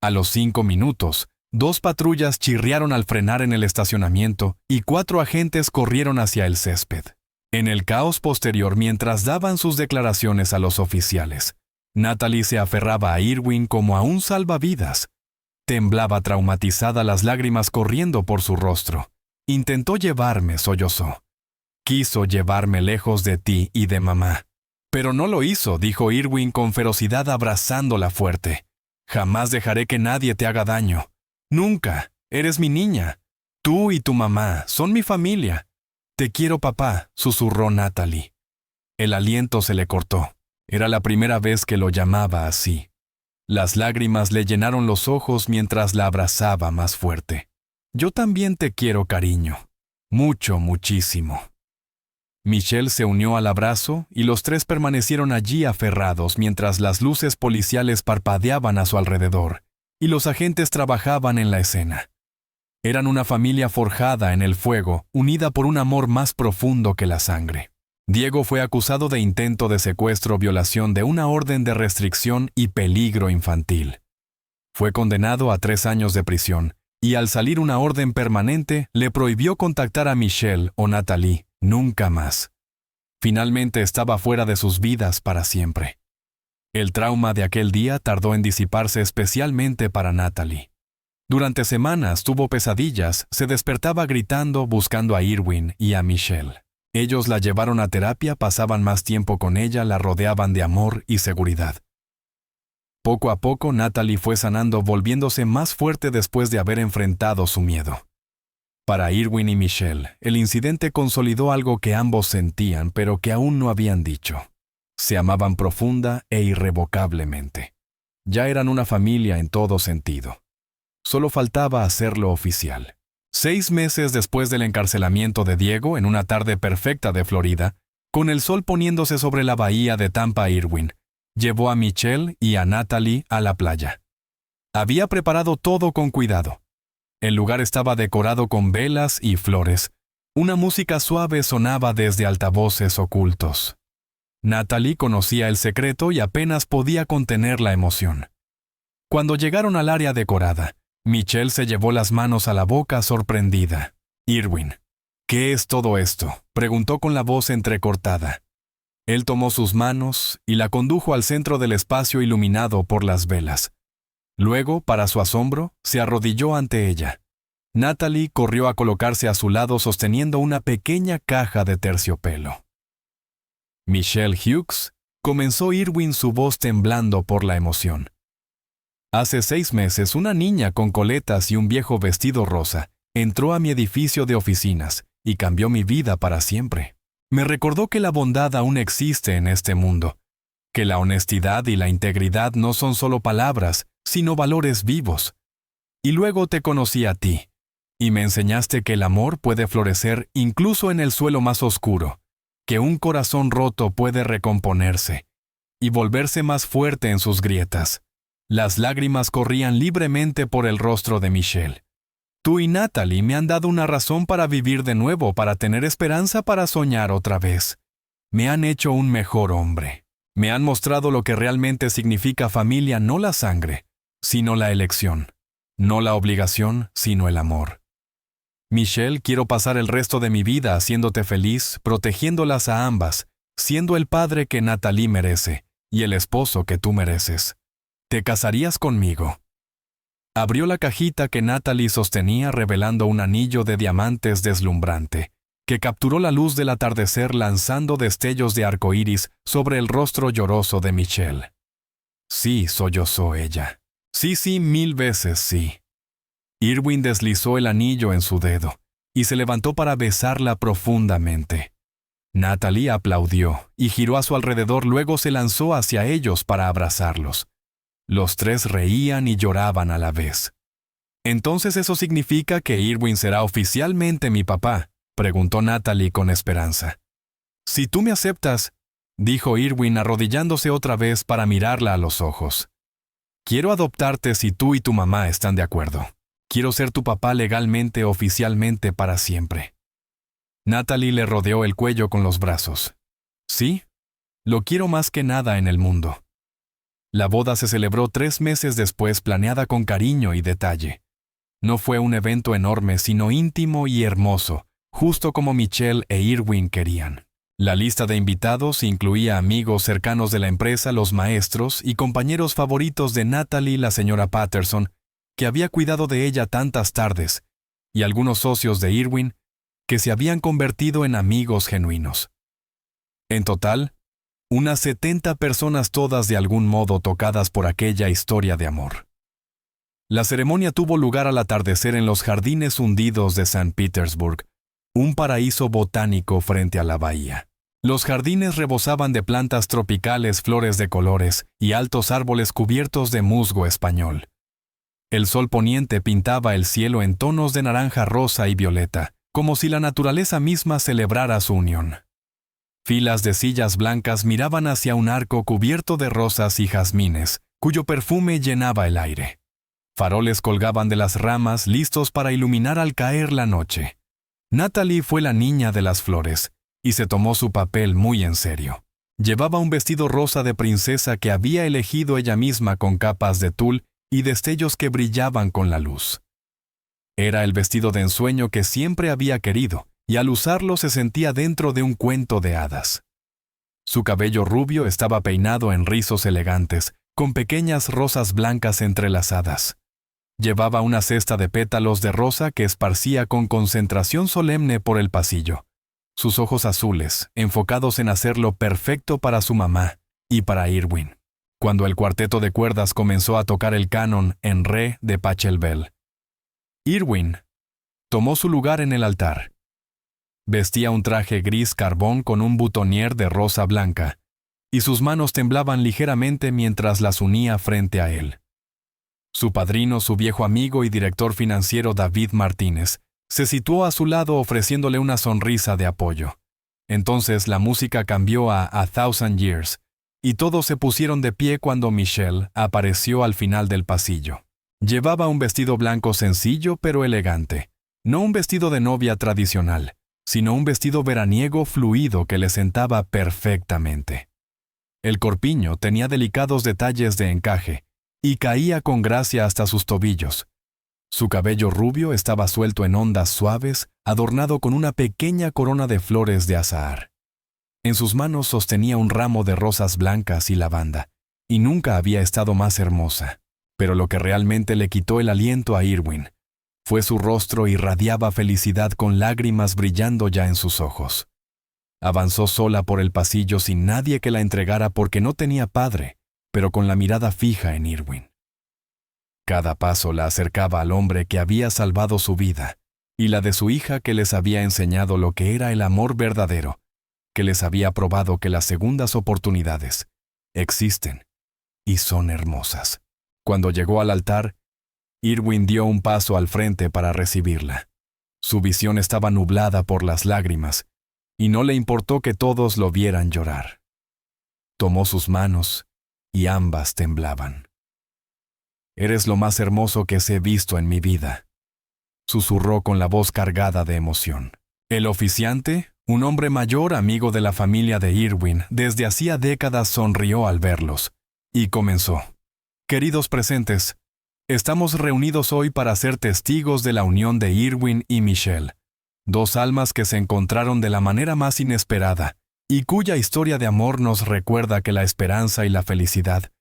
A los 5 minutos, 2 patrullas chirriaron al frenar en el estacionamiento y 4 agentes corrieron hacia el césped. En el caos posterior, mientras daban sus declaraciones a los oficiales, Natalie se aferraba a Irwin como a un salvavidas. Temblaba traumatizada, las lágrimas corriendo por su rostro. «Intentó llevarme», sollozó. «Quiso llevarme lejos de ti y de mamá». «Pero no lo hizo», dijo Irwin con ferocidad abrazándola fuerte. «Jamás dejaré que nadie te haga daño. Nunca. Eres mi niña. Tú y tu mamá son mi familia. Te quiero, papá, susurró Natalie. El aliento se le cortó. Era la primera vez que lo llamaba así. Las lágrimas le llenaron los ojos mientras la abrazaba más fuerte. Yo también te quiero, cariño. Mucho, muchísimo. Michelle se unió al abrazo y los tres permanecieron allí aferrados mientras las luces policiales parpadeaban a su alrededor y los agentes trabajaban en la escena. Eran una familia forjada en el fuego, unida por un amor más profundo que la sangre. Diego fue acusado de intento de secuestro, violación de una orden de restricción y peligro infantil. Fue condenado a 3 años de prisión y al salir una orden permanente le prohibió contactar a Michelle o Natalie nunca más. Finalmente estaba fuera de sus vidas para siempre. El trauma de aquel día tardó en disiparse, especialmente para Natalie. Durante semanas tuvo pesadillas, se despertaba gritando buscando a Irwin y a Michelle. Ellos la llevaron a terapia, pasaban más tiempo con ella, la rodeaban de amor y seguridad. Poco a poco Natalie fue sanando, volviéndose más fuerte después de haber enfrentado su miedo. Para Irwin y Michelle, el incidente consolidó algo que ambos sentían, pero que aún no habían dicho. Se amaban profunda e irrevocablemente. Ya eran una familia en todo sentido. Solo faltaba hacerlo oficial. 6 meses después del encarcelamiento de Diego, en una tarde perfecta de Florida, con el sol poniéndose sobre la bahía de Tampa, Irwin llevó a Michelle y a Natalie a la playa. Había preparado todo con cuidado. El lugar estaba decorado con velas y flores. Una música suave sonaba desde altavoces ocultos. Natalie conocía el secreto y apenas podía contener la emoción. Cuando llegaron al área decorada, Michelle se llevó las manos a la boca sorprendida. Irwin, ¿qué es todo esto?, preguntó con la voz entrecortada. Él tomó sus manos y la condujo al centro del espacio iluminado por las velas. Luego, para su asombro, se arrodilló ante ella. Natalie corrió a colocarse a su lado sosteniendo una pequeña caja de terciopelo. Michelle Hughes, comenzó Irwin, su voz temblando por la emoción. Hace 6 meses, una niña con coletas y un viejo vestido rosa entró a mi edificio de oficinas y cambió mi vida para siempre. Me recordó que la bondad aún existe en este mundo, que la honestidad y la integridad no son solo palabras, sino valores vivos. Y luego te conocí a ti, y me enseñaste que el amor puede florecer incluso en el suelo más oscuro, que un corazón roto puede recomponerse y volverse más fuerte en sus grietas. Las lágrimas corrían libremente por el rostro de Michelle. Tú y Natalie me han dado una razón para vivir de nuevo, para tener esperanza, para soñar otra vez. Me han hecho un mejor hombre. Me han mostrado lo que realmente significa familia, no la sangre, sino la elección. No la obligación, sino el amor. Michelle, quiero pasar el resto de mi vida haciéndote feliz, protegiéndolas a ambas, siendo el padre que Natalie merece y el esposo que tú mereces. ¿Te casarías conmigo? Abrió la cajita que Natalie sostenía, revelando un anillo de diamantes deslumbrante, que capturó la luz del atardecer lanzando destellos de arco iris sobre el rostro lloroso de Michelle. Sí, sollozó ella. Sí, 1000 veces sí. Irwin deslizó el anillo en su dedo y se levantó para besarla profundamente. Natalie aplaudió y giró a su alrededor, luego se lanzó hacia ellos para abrazarlos. Los tres reían y lloraban a la vez. ¿Entonces eso significa que Irwin será oficialmente mi papá?, preguntó Natalie con esperanza. Si tú me aceptas, dijo Irwin arrodillándose otra vez para mirarla a los ojos. Quiero adoptarte si tú y tu mamá están de acuerdo. Quiero ser tu papá legalmente, oficialmente, para siempre. Natalie le rodeó el cuello con los brazos. Sí, lo quiero más que nada en el mundo. La boda se celebró 3 meses después, planeada con cariño y detalle. No fue un evento enorme, sino íntimo y hermoso, justo como Michelle e Irwin querían. La lista de invitados incluía amigos cercanos de la empresa, los maestros y compañeros favoritos de Natalie, la señora Patterson, que había cuidado de ella tantas tardes, y algunos socios de Irwin, que se habían convertido en amigos genuinos. En total, unas 70 personas, todas de algún modo tocadas por aquella historia de amor. La ceremonia tuvo lugar al atardecer en los jardines hundidos de San Petersburg, un paraíso botánico frente a la bahía. Los jardines rebosaban de plantas tropicales, flores de colores y altos árboles cubiertos de musgo español. El sol poniente pintaba el cielo en tonos de naranja, rosa y violeta, como si la naturaleza misma celebrara su unión. Filas de sillas blancas miraban hacia un arco cubierto de rosas y jazmines, cuyo perfume llenaba el aire. Faroles colgaban de las ramas, listos para iluminar al caer la noche. Natalie fue la niña de las flores, y se tomó su papel muy en serio. Llevaba un vestido rosa de princesa que había elegido ella misma con capas de tul y destellos que brillaban con la luz. Era el vestido de ensueño que siempre había querido, y al usarlo se sentía dentro de un cuento de hadas. Su cabello rubio estaba peinado en rizos elegantes, con pequeñas rosas blancas entrelazadas. Llevaba una cesta de pétalos de rosa que esparcía con concentración solemne por el pasillo. Sus ojos azules, enfocados en hacerlo perfecto para su mamá y para Irwin. Cuando el cuarteto de cuerdas comenzó a tocar el canon en re de Pachelbel, Irwin tomó su lugar en el altar. Vestía un traje gris carbón con un butonier de rosa blanca, y sus manos temblaban ligeramente mientras las unía frente a él. Su padrino, su viejo amigo y director financiero David Martínez, se situó a su lado ofreciéndole una sonrisa de apoyo. Entonces la música cambió a Thousand Years, y todos se pusieron de pie cuando Michelle apareció al final del pasillo. Llevaba un vestido blanco sencillo pero elegante, no un vestido de novia tradicional, sino un vestido veraniego fluido que le sentaba perfectamente. El corpiño tenía delicados detalles de encaje, y caía con gracia hasta sus tobillos. Su cabello rubio estaba suelto en ondas suaves, adornado con una pequeña corona de flores de azahar. En sus manos sostenía un ramo de rosas blancas y lavanda, y nunca había estado más hermosa. Pero lo que realmente le quitó el aliento a Irwin fue su rostro irradiaba felicidad con lágrimas brillando ya en sus ojos. Avanzó sola por el pasillo sin nadie que la entregara porque no tenía padre, pero con la mirada fija en Irwin. Cada paso la acercaba al hombre que había salvado su vida, y la de su hija que les había enseñado lo que era el amor verdadero, que les había probado que las segundas oportunidades existen y son hermosas. Cuando llegó al altar, Irwin dio un paso al frente para recibirla. Su visión estaba nublada por las lágrimas, y no le importó que todos lo vieran llorar. Tomó sus manos, y ambas temblaban. «Eres lo más hermoso que he visto en mi vida», susurró con la voz cargada de emoción. El oficiante, un hombre mayor amigo de la familia de Irwin, desde hacía décadas sonrió al verlos, y comenzó. «Queridos presentes, estamos reunidos hoy para ser testigos de la unión de Irwin y Michelle, dos almas que se encontraron de la manera más inesperada, y cuya historia de amor nos recuerda que la esperanza y la felicidad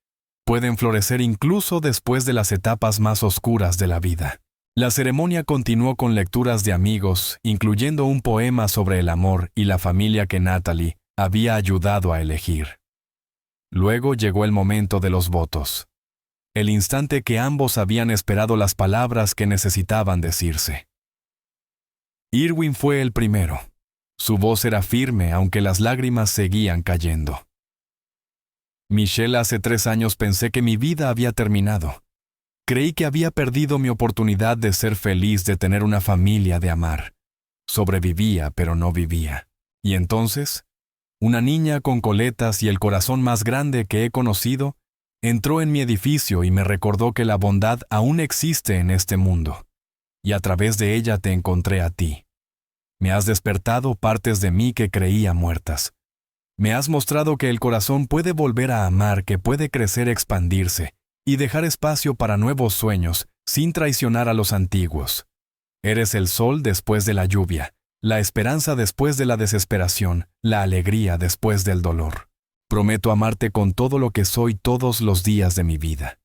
pueden florecer incluso después de las etapas más oscuras de la vida». La ceremonia continuó con lecturas de amigos, incluyendo un poema sobre el amor y la familia que Natalie había ayudado a elegir. Luego llegó el momento de los votos, el instante que ambos habían esperado las palabras que necesitaban decirse. Irwin fue el primero. Su voz era firme, aunque las lágrimas seguían cayendo. «Michelle, hace 3 años pensé que mi vida había terminado. Creí que había perdido mi oportunidad de ser feliz, de tener una familia, de amar. Sobrevivía, pero no vivía. Y entonces, una niña con coletas y el corazón más grande que he conocido, entró en mi edificio y me recordó que la bondad aún existe en este mundo. Y a través de ella te encontré a ti. Me has despertado partes de mí que creía muertas. Me has mostrado que el corazón puede volver a amar, que puede crecer, expandirse y dejar espacio para nuevos sueños, sin traicionar a los antiguos. Eres el sol después de la lluvia, la esperanza después de la desesperación, la alegría después del dolor. Prometo amarte con todo lo que soy todos los días de mi vida.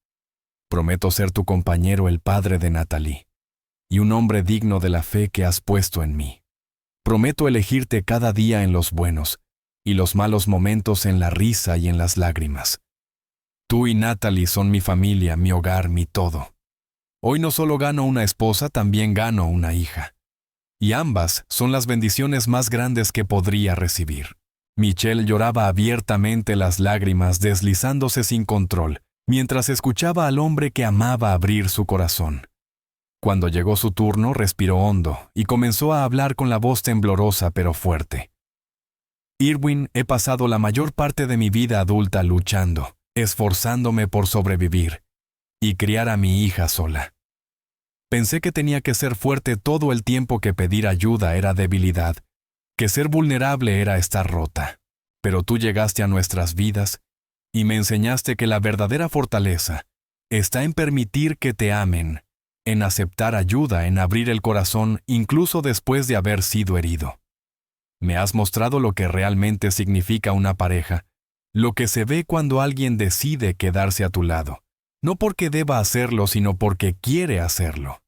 Prometo ser tu compañero, el padre de Natalie, y un hombre digno de la fe que has puesto en mí. Prometo elegirte cada día en los buenos, y los malos momentos en la risa y en las lágrimas. Tú y Natalie son mi familia, mi hogar, mi todo. Hoy no solo gano una esposa, también gano una hija. y ambas son las bendiciones más grandes que podría recibir. Michelle lloraba abiertamente, las lágrimas deslizándose sin control, mientras escuchaba al hombre que amaba abrir su corazón. Cuando llegó su turno, respiró hondo y comenzó a hablar con la voz temblorosa pero fuerte. Irwin, he pasado la mayor parte de mi vida adulta luchando, esforzándome por sobrevivir y criar a mi hija sola. Pensé que tenía que ser fuerte todo el tiempo, que pedir ayuda era debilidad, que ser vulnerable era estar rota. Pero tú llegaste a nuestras vidas y me enseñaste que la verdadera fortaleza está en permitir que te amen, en aceptar ayuda, en abrir el corazón incluso después de haber sido herido. Me has mostrado lo que realmente significa una pareja, lo que se ve cuando alguien decide quedarse a tu lado, no porque deba hacerlo, sino porque quiere hacerlo.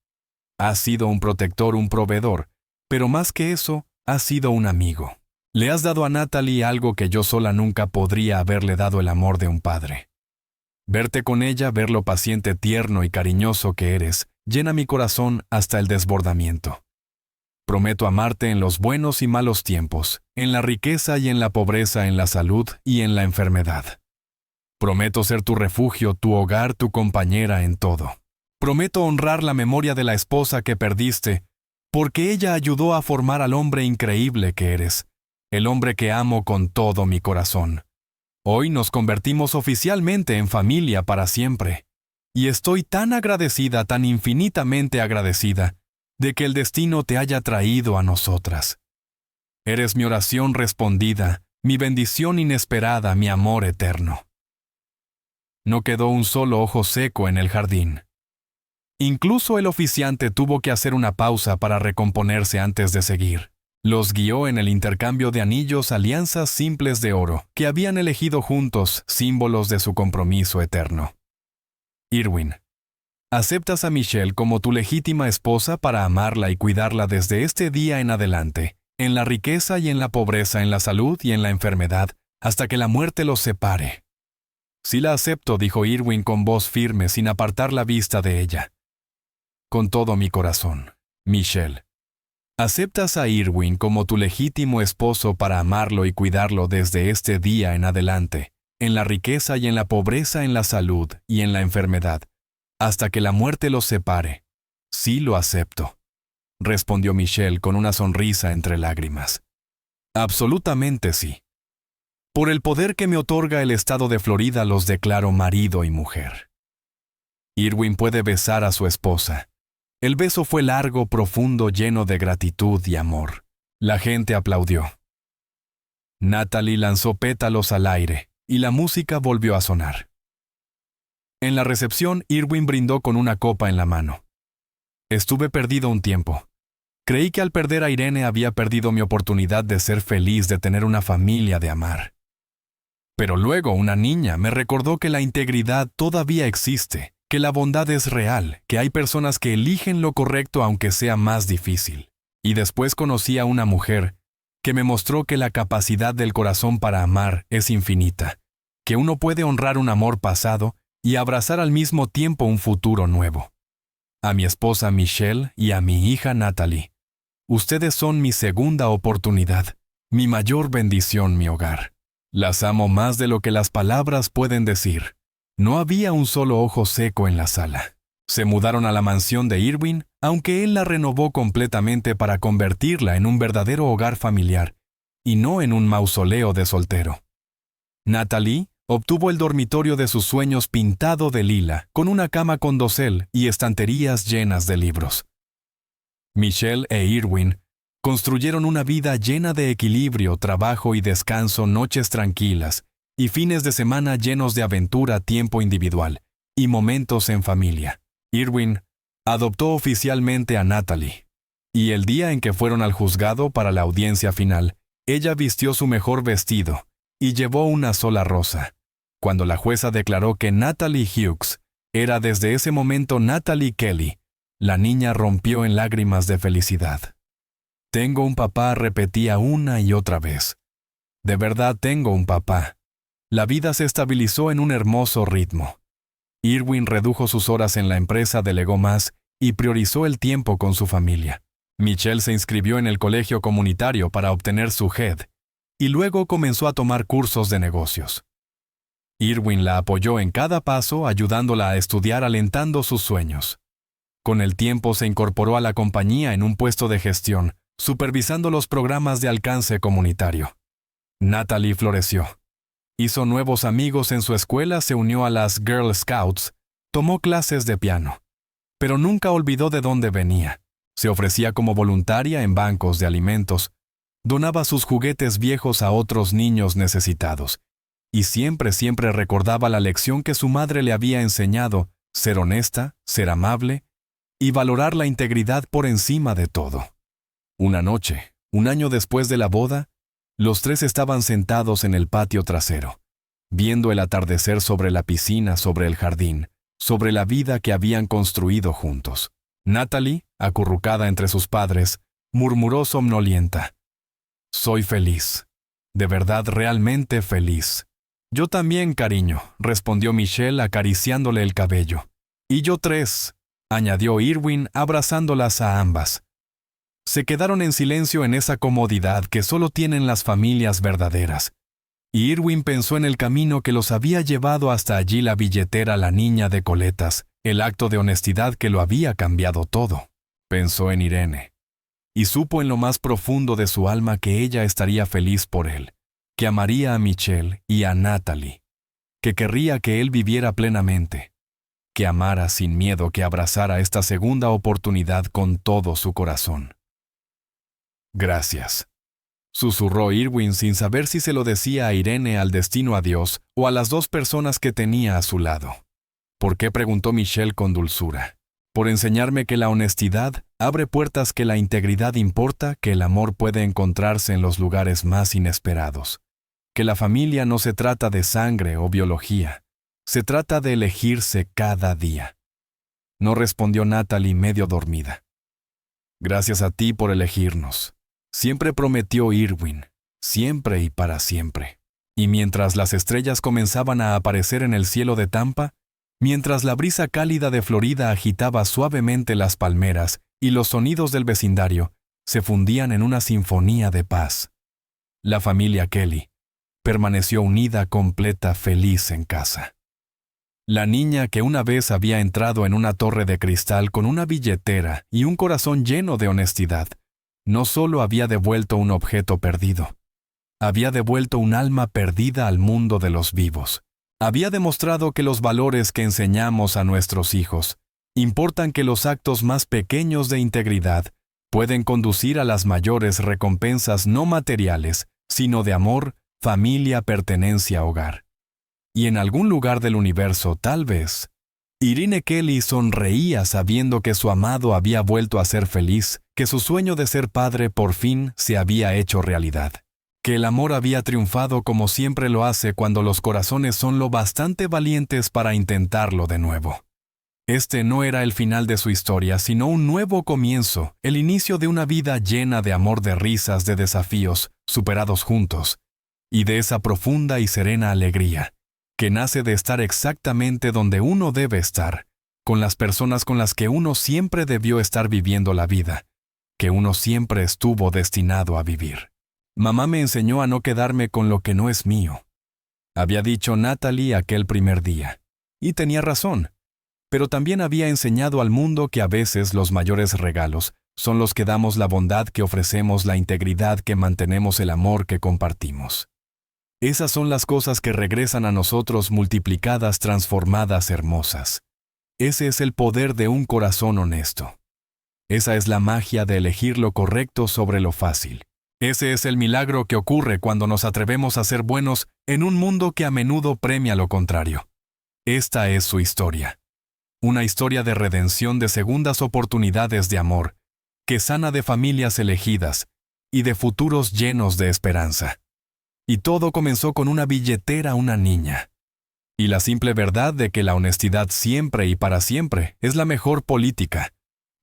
Has sido un protector, un proveedor, pero más que eso, has sido un amigo. Le has dado a Natalie algo que yo sola nunca podría haberle dado: el amor de un padre. Verte con ella, ver lo paciente, tierno y cariñoso que eres, llena mi corazón hasta el desbordamiento. Prometo amarte en los buenos y malos tiempos, en la riqueza y en la pobreza, en la salud y en la enfermedad. Prometo ser tu refugio, tu hogar, tu compañera en todo. Prometo honrar la memoria de la esposa que perdiste, porque ella ayudó a formar al hombre increíble que eres, el hombre que amo con todo mi corazón. Hoy nos convertimos oficialmente en familia para siempre, y estoy tan agradecida, tan infinitamente agradecida, de que el destino te haya traído a nosotras. Eres mi oración respondida, mi bendición inesperada, mi amor eterno. No quedó un solo ojo seco en el jardín. Incluso el oficiante tuvo que hacer una pausa para recomponerse antes de seguir. Los guió en el intercambio de anillos, alianzas simples de oro, que habían elegido juntos, símbolos de su compromiso eterno. Irwin, aceptas a Michelle como tu legítima esposa para amarla y cuidarla desde este día en adelante, en la riqueza y en la pobreza, en la salud y en la enfermedad, hasta que la muerte los separe. Sí la acepto, dijo Irwin con voz firme, sin apartar la vista de ella. Con todo mi corazón, Michelle. ¿Aceptas a Irwin como tu legítimo esposo para amarlo y cuidarlo desde este día en adelante, en la riqueza y en la pobreza, en la salud y en la enfermedad, hasta que la muerte los separe? Sí lo acepto, respondió Michelle con una sonrisa entre lágrimas. Absolutamente sí. Por el poder que me otorga el estado de Florida, los declaro marido y mujer. Irwin puede besar a su esposa. El beso fue largo, profundo, lleno de gratitud y amor. La gente aplaudió. Natalie lanzó pétalos al aire, y la música volvió a sonar. En la recepción, Irwin brindó con una copa en la mano. Estuve perdido un tiempo. Creí que al perder a Irene había perdido mi oportunidad de ser feliz, de tener una familia, de amar. Pero luego una niña me recordó que la integridad todavía existe, que la bondad es real, que hay personas que eligen lo correcto aunque sea más difícil. Y después conocí a una mujer que me mostró que la capacidad del corazón para amar es infinita, que uno puede honrar un amor pasado y abrazar al mismo tiempo un futuro nuevo. A mi esposa Michelle y a mi hija Natalie, ustedes son mi segunda oportunidad, mi mayor bendición, mi hogar. Las amo más de lo que las palabras pueden decir. No había un solo ojo seco en la sala. Se mudaron a la mansión de Irwin, aunque él la renovó completamente para convertirla en un verdadero hogar familiar, y no en un mausoleo de soltero. Natalie obtuvo el dormitorio de sus sueños pintado de lila, con una cama con dosel y estanterías llenas de libros. Michelle e Irwin construyeron una vida llena de equilibrio, trabajo y descanso, noches tranquilas, y fines de semana llenos de aventura, tiempo individual y momentos en familia. Irwin adoptó oficialmente a Natalie, y el día en que fueron al juzgado para la audiencia final, ella vistió su mejor vestido y llevó una sola rosa. Cuando la jueza declaró que Natalie Hughes era desde ese momento Natalie Kelly, la niña rompió en lágrimas de felicidad. Tengo un papá, repetía una y otra vez. De verdad tengo un papá. La vida se estabilizó en un hermoso ritmo. Irwin redujo sus horas en la empresa, delegó más y priorizó el tiempo con su familia. Michelle se inscribió en el colegio comunitario para obtener su GED y luego comenzó a tomar cursos de negocios. Irwin la apoyó en cada paso, ayudándola a estudiar, alentando sus sueños. Con el tiempo se incorporó a la compañía en un puesto de gestión, supervisando los programas de alcance comunitario. Natalie floreció. Hizo nuevos amigos en su escuela, se unió a las Girl Scouts, tomó clases de piano. Pero nunca olvidó de dónde venía. Se ofrecía como voluntaria en bancos de alimentos, donaba sus juguetes viejos a otros niños necesitados, y siempre recordaba la lección que su madre le había enseñado: ser honesta, ser amable y valorar la integridad por encima de todo. Una noche, un año después de la boda, los tres estaban sentados en el patio trasero, viendo el atardecer sobre la piscina, sobre el jardín, sobre la vida que habían construido juntos. Natalie, acurrucada entre sus padres, murmuró somnolienta: «Soy feliz. De verdad, realmente feliz». «Yo también, cariño», respondió Michelle acariciándole el cabello. «Y yo 3», añadió Irwin abrazándolas a ambas. Se quedaron en silencio en esa comodidad que solo tienen las familias verdaderas. Y Irwin pensó en el camino que los había llevado hasta allí, la billetera, la niña de coletas, el acto de honestidad que lo había cambiado todo. Pensó en Irene. Y supo en lo más profundo de su alma que ella estaría feliz por él, que amaría a Michelle y a Natalie, que querría que él viviera plenamente, que amara sin miedo, que abrazara esta segunda oportunidad con todo su corazón. «Gracias», susurró Irwin sin saber si se lo decía a Irene, al destino, a Dios o a las dos personas que tenía a su lado. «¿Por qué?», preguntó Michelle con dulzura. «Por enseñarme que la honestidad abre puertas, que la integridad importa, que el amor puede encontrarse en los lugares más inesperados, que la familia no se trata de sangre o biología, se trata de elegirse cada día». No respondió Natalie, medio dormida. «Gracias a ti por elegirnos», siempre prometió Irwin, siempre y para siempre. Y mientras las estrellas comenzaban a aparecer en el cielo de Tampa, mientras la brisa cálida de Florida agitaba suavemente las palmeras y los sonidos del vecindario se fundían en una sinfonía de paz, la familia Kelly permaneció unida, completa, feliz en casa. La niña que una vez había entrado en una torre de cristal con una billetera y un corazón lleno de honestidad, no solo había devuelto un objeto perdido, había devuelto un alma perdida al mundo de los vivos. Había demostrado que los valores que enseñamos a nuestros hijos importan, que los actos más pequeños de integridad pueden conducir a las mayores recompensas, no materiales, sino de amor, familia, pertenencia, hogar. Y en algún lugar del universo, tal vez, Irene Kelly sonreía sabiendo que su amado había vuelto a ser feliz, que su sueño de ser padre por fin se había hecho realidad, que el amor había triunfado como siempre lo hace cuando los corazones son lo bastante valientes para intentarlo de nuevo. Este no era el final de su historia, sino un nuevo comienzo, el inicio de una vida llena de amor, de risas, de desafíos, superados juntos, y de esa profunda y serena alegría que nace de estar exactamente donde uno debe estar, con las personas con las que uno siempre debió estar viviendo la vida, que uno siempre estuvo destinado a vivir. «Mamá me enseñó a no quedarme con lo que no es mío», había dicho Natalie aquel primer día. Y tenía razón, pero también había enseñado al mundo que a veces los mayores regalos son los que damos, la bondad que ofrecemos, la integridad que mantenemos, el amor que compartimos. Esas son las cosas que regresan a nosotros multiplicadas, transformadas, hermosas. Ese es el poder de un corazón honesto. Esa es la magia de elegir lo correcto sobre lo fácil. Ese es el milagro que ocurre cuando nos atrevemos a ser buenos en un mundo que a menudo premia lo contrario. Esta es su historia. Una historia de redención, de segundas oportunidades de amor, que sana de familias elegidas y de futuros llenos de esperanza. Y todo comenzó con una billetera, una niña. Y la simple verdad de que la honestidad siempre y para siempre es la mejor política.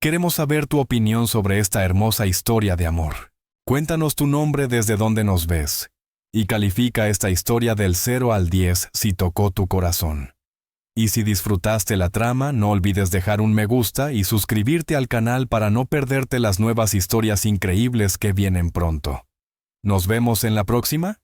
Queremos saber tu opinión sobre esta hermosa historia de amor. Cuéntanos tu nombre, desde donde nos ves, y califica esta historia del 0 al 10 si tocó tu corazón. Y si disfrutaste la trama, no olvides dejar un me gusta y suscribirte al canal para no perderte las nuevas historias increíbles que vienen pronto. ¿Nos vemos en la próxima?